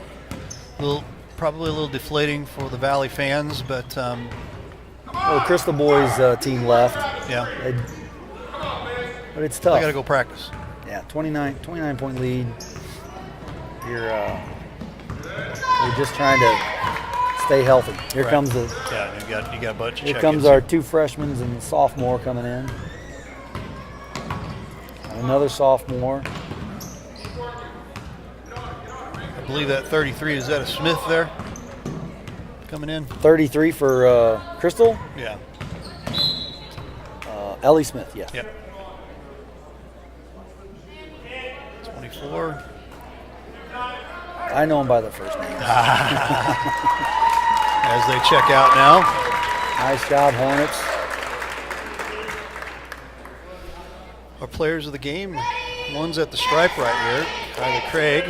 probably a little deflating for the Valley fans, but the Crystal Boys team left. yeah, but it's tough. they got to go practice. Yeah, 29-point lead. We're just trying to stay healthy. Here Right. comes the. Yeah, you got a bunch of Here check-ins. comes our 2 freshmen and sophomore coming in. Another sophomore. I believe that 33 is that a Smith there coming in. 33 for Crystal. Yeah. Ellie Smith. Yes. Yep. 24. I know them by their first names. As they check out now. Nice job, Hornets. Our players of the game, one's at the stripe right here, Kylie Craig.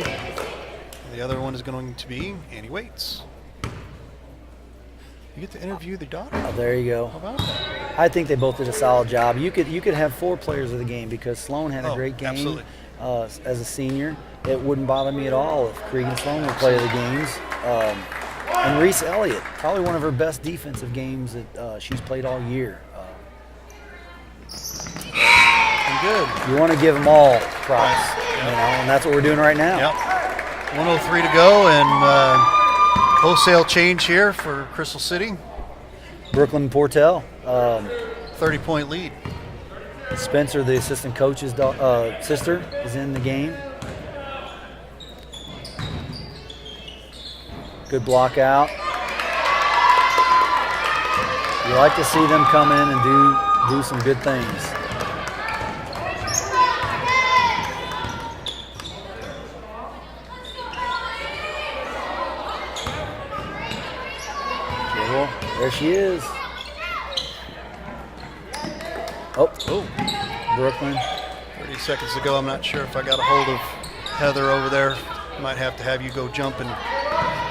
The other one is going to be Annie Waits. You get to interview the daughter. Oh, there you go. How about that? I think they both did a solid job. You could have 4 players of the game because Sloan had a great game absolutely. As a senior. It wouldn't bother me at all if Cregan Sloan would play the games. And Reese Elliott, probably one of her best defensive games that she's played all year. And good. You want to give them all props, Right. Yep. and that's what we're doing right now. Yep. 103 to go, and wholesale change here for Crystal City. Brooklyn Portel, 30-point lead. Spencer, the assistant coach's sister, is in the game. Good block out. You like to see them come in and do some good things. There she is. Oh, Brooklyn. 30 seconds to go. I'm not sure if I got a hold of Heather over there. Might have to have you go jump and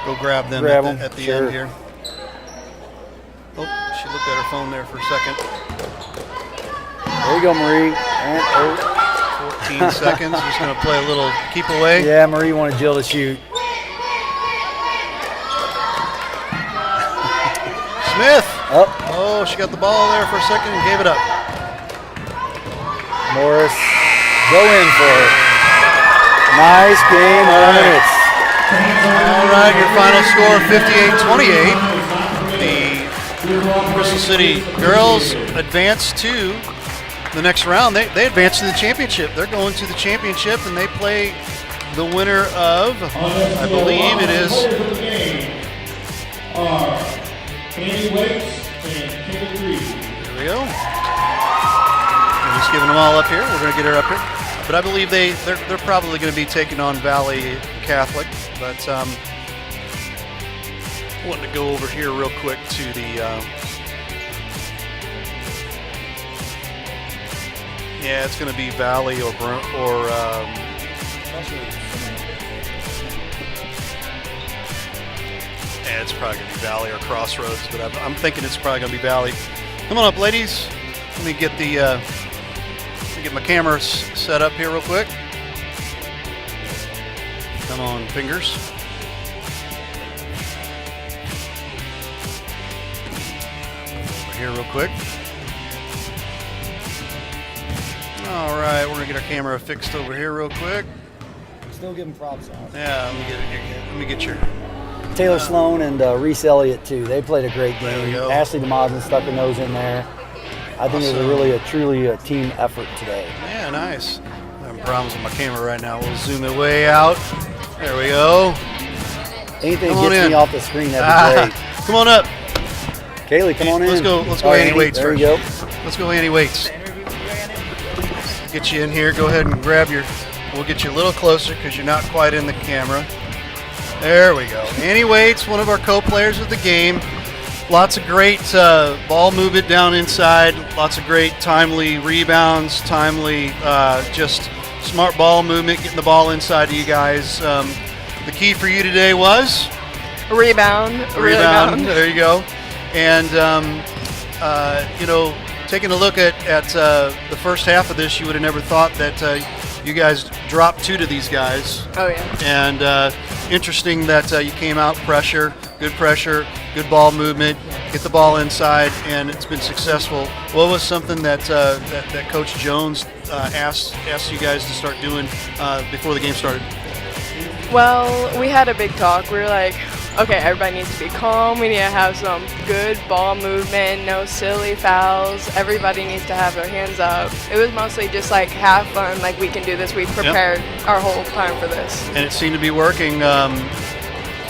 go grab them at the sure. end here. Oh, she looked at her phone there for a second. There you go, Marie. And, 14 seconds. Just going to play a little keep away. Yeah, Marie wanted Jill to shoot. Smith. Up. Oh, she got the ball there for a second and gave it up. Morris, go in for it. Nice game, Hornets. All right, your final score 58-28. The Crystal City girls advance to the next round. They advance to the championship. They're going to the championship, and they play the winner of, I believe it is. Candy Waits and Kennedy Reed. There we go. I'm just giving them all up here. We're going to get her up here. But I believe they're probably going to be taking on Valley Catholic. But I wanted to go over here real quick to the yeah, it's going to be Valley or yeah, it's probably going to be Valley or Crossroads, but I'm thinking it's probably going to be Valley. Come on up, ladies. Let me get my camera set up here real quick. Come on, fingers. Over here real quick. All right, we're going to get our camera fixed over here real quick. Still giving props out. Yeah, let me get your... Taylor Sloan and Reese Elliott, too. They played a great There we game. go. Ashley DeMazin stuck her nose in there. I think it was truly a team effort today. Yeah, nice. I'm having problems with my camera right now. We'll zoom it way out. There we go. Anything Come on gets in. me off the screen, that'd be great. Come on up. Kaylee, come on in. Let's go All right, Annie Waits there first. you go. Let's go Annie Waits. Get you in here. Go ahead and grab your... We'll get you a little closer because you're not quite in the camera. There we go. Annie Waits, one of our co-players of the game. Lots of great ball movement down inside. Lots of great timely rebounds, timely just smart ball movement, getting the ball inside to you guys. The key for you today was? Rebound. There you go. And, taking a look at the first half of this, you would have never thought that you guys dropped 2 to these guys. Oh, yeah. And interesting that you came out pressure, good ball movement, get the ball inside, and it's been successful. What was something that Coach Jones asked you guys to start doing before the game started? Well, we had a big talk. We were like, okay, everybody needs to be calm. We need to have some good ball movement, no silly fouls. Everybody needs to have their hands up. It was mostly just like have fun, like we can do this. We prepared our whole time for this. And it seemed to be working.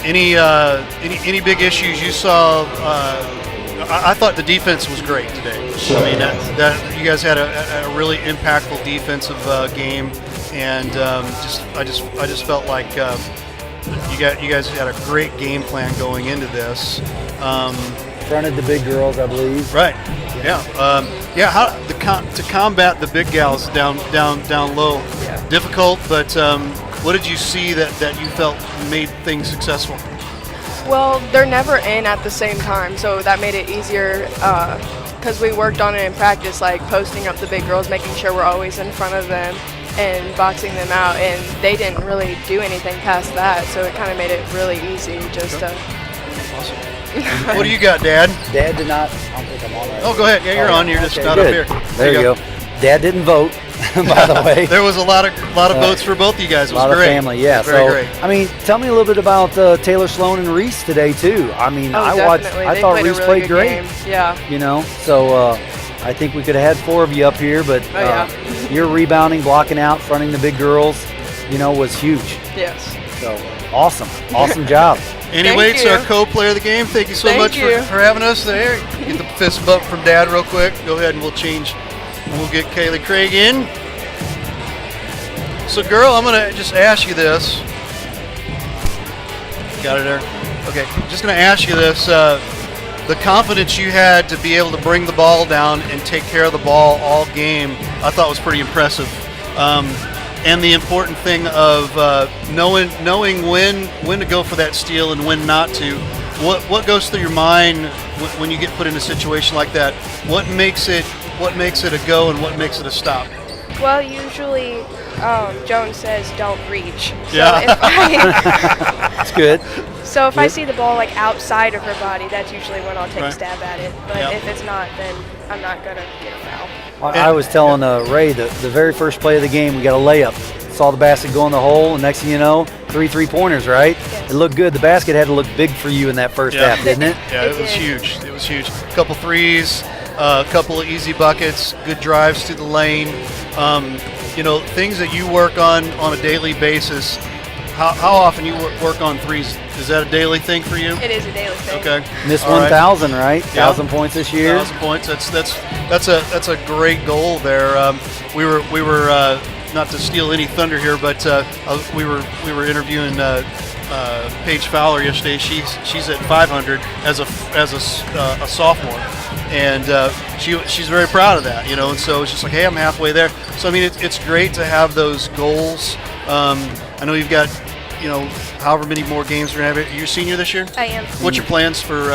Any big issues you saw? I thought the defense was great today. I mean, that you guys had a really impactful defensive game, and I just felt like you guys had a great game plan going into this. Fronted the big girls, I believe. Right. Yeah. How to combat the big gals down low? Yeah. Difficult, but what did you see that you felt made things successful? Well, they're never in at the same time, so that made it easier because we worked on it in practice, like posting up the big girls, making sure we're always in front of them and boxing them out, and they didn't really do anything past that, so it kind of made it really easy just to... Awesome. What do you got, Dad? Dad did not. I don't think I'm on right. Oh, go ahead. Yeah, you're on. You're just not good. up here. There you go. Dad didn't vote, by the way. There was a lot of votes for both of you guys. It was a lot great. of family, yeah. Very great. I mean, tell me a little bit about Taylor Sloan and Reese today too. I mean, I thought Reese played great. Game. Yeah. You know, so I think we could have had 4 of you up here, but your rebounding, blocking out, fronting the big girls, was huge. Yes. So awesome job. Annie Waits, our co-player of the game. Thank you so much for having us there. Get the fist bump from Dad real quick. Go ahead and we'll change. We'll get Kaylee Craig in. So, girl, I'm going to just ask you this. Got it there? Okay. Just going to ask you this. The confidence you had to be able to bring the ball down and take care of the ball all game, I thought was pretty impressive. And the important thing of knowing when to go for that steal and when not to. What goes through your mind when you get put in a situation like that? What makes it a go and what makes it a stop? Well, usually Joan says don't reach. So Yeah. That's good. So if I see the ball like outside of her body, that's usually when I'll take a stab at it. But Yep. if it's not, then I'm not gonna get a foul. I was telling Ray the very first play of the game, we got a layup saw the basket go in the hole, and next thing you know, 3 3-pointers, right? Yes. It looked good. The basket had to look big for you in that first half, didn't it? Yeah, it was huge. It was huge. A couple threes, a couple of easy buckets, good drives to the lane. You know, things that you work on a daily basis. How often you work on threes? Is that a daily thing for you? It is a daily thing. Okay. Missed All right. 1,000, right? Yeah. 1,000 points this year. 1,000 points. That's a great goal there. We were not to steal any thunder here, but we were interviewing Paige Fowler yesterday. She's at 500 as a sophomore, and she's very proud of that, you know. And so it's just like, hey, I'm halfway there. So I mean, it's great to have those goals. I know you've got, you know, however many more games we're gonna have. You're a senior this year. I am. What's your plans for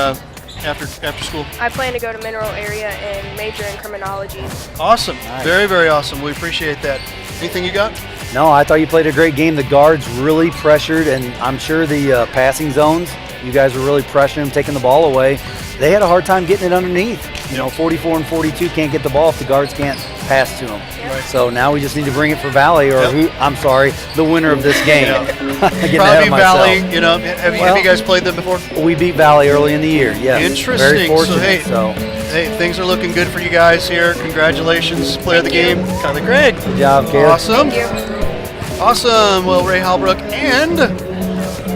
after school? I plan to go to Mineral Area and major in criminology. Awesome. Nice. Very, very awesome. We appreciate that. Anything you got? No, I thought you played a great game. The guards really pressured, and I'm sure the passing zones, you guys were really pressuring them, taking the ball away. They had a hard time getting it underneath. You know, 44 and 42 can't get the ball if the guards can't pass to them. Right. So now we just need to bring it for Valley, or the winner of this game. Yeah. Getting ahead Probably of myself. Valley. You know, have you guys played them before? We beat Valley early in the year. Yes. Interesting. Very fortunate. So, hey, things are looking good for you guys here. Congratulations, player of the game, Kylie Gregg. Good job, Kara. Awesome. Thank you. Awesome. Well, Ray Halbrook and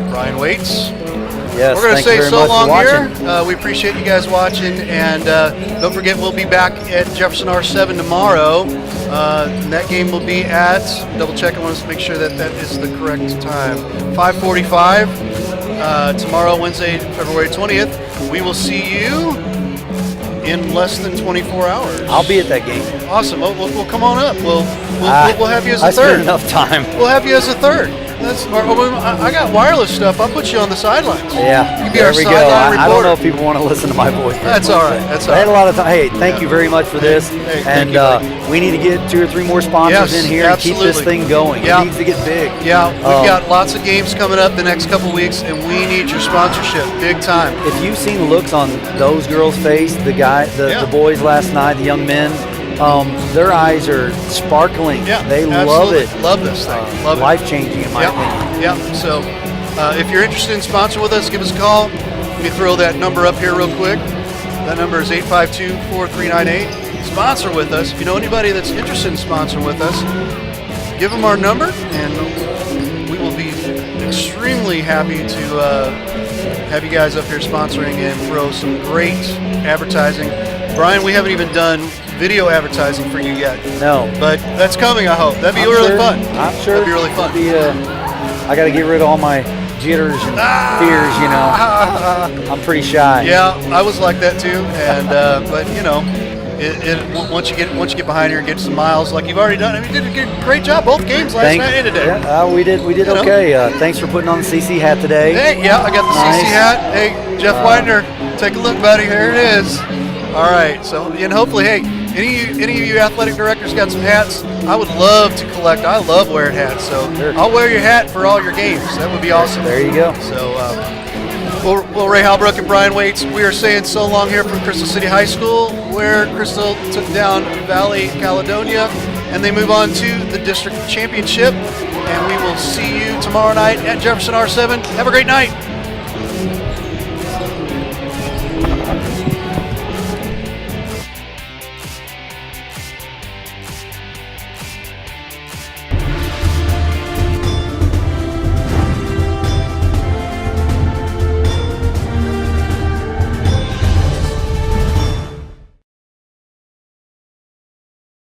Brian Waits. Yes, We're going to thank you say very so much long for watching. here. We appreciate you guys watching, and don't forget we'll be back at Jefferson R7 tomorrow. And that game will be at, double check, I want to make sure that is the correct time, 5:45 tomorrow, Wednesday, February 20th. We will see you in less than 24 hours. I'll be at that game. Awesome. We'll come on up. We'll have you as I a spent third. enough time. We'll have you as a third. That's smart. I got wireless stuff. I'll put you on the sidelines. Yeah, You can be there our we go. sideline I don't know reporter. if people want to listen to my voice. very That's much, all right. but That's I all had a right. lot of time. Hey, thank you very much for this. Hey, thank and you, buddy. we need to get 2 or 3 more sponsors Yes, in here and keep this absolutely. thing going. Yeah. It needs to get big. Yeah, we've Um, got lots of games coming up the next couple weeks, and we need your sponsorship big time. If you've seen the looks on those girls' face, Yeah. the boys last night, the young men, their eyes are sparkling. Yeah, They love absolutely. it. Love this thing. Love it. Life-changing, in my opinion. Yeah. So if you're interested in sponsoring with us, give us a call. Let me throw that number up here real quick. That number is 852-4398. Sponsor with us. If you know anybody that's interested in sponsoring with us, give them our number, and we will be extremely happy to have you guys up here sponsoring and throw some great advertising. Brian, we haven't even done video advertising for you yet, No. but that's coming, I hope. That'd be I'm really sure- fun. I'm sure. That'd be really fun. I got to get rid of all my jitters and fears, you know. I'm pretty shy. Yeah, I was like that too, and but you know, once you get behind here and get some miles like you've already done, I mean, you did a great job both games last night and today. Yeah, we did You know? okay. Thanks for putting on the CC hat today. Hey, yeah, I got the Nice. CC hat. Hey, Jeff Widener, take a look, buddy. Here it is. All right, so and hopefully, hey, any of you athletic directors got some hats? I would love to collect. I love wearing hats, so Sure. I'll wear your hat for all your games. That would be awesome. There you go. So, well, Ray Halbrook and Brian Waits, we are saying so long here from Crystal City High School, where Crystal took down Valley Caledonia, and they move on to the district championship. And we will see you tomorrow night at Jefferson R7. Have a great night.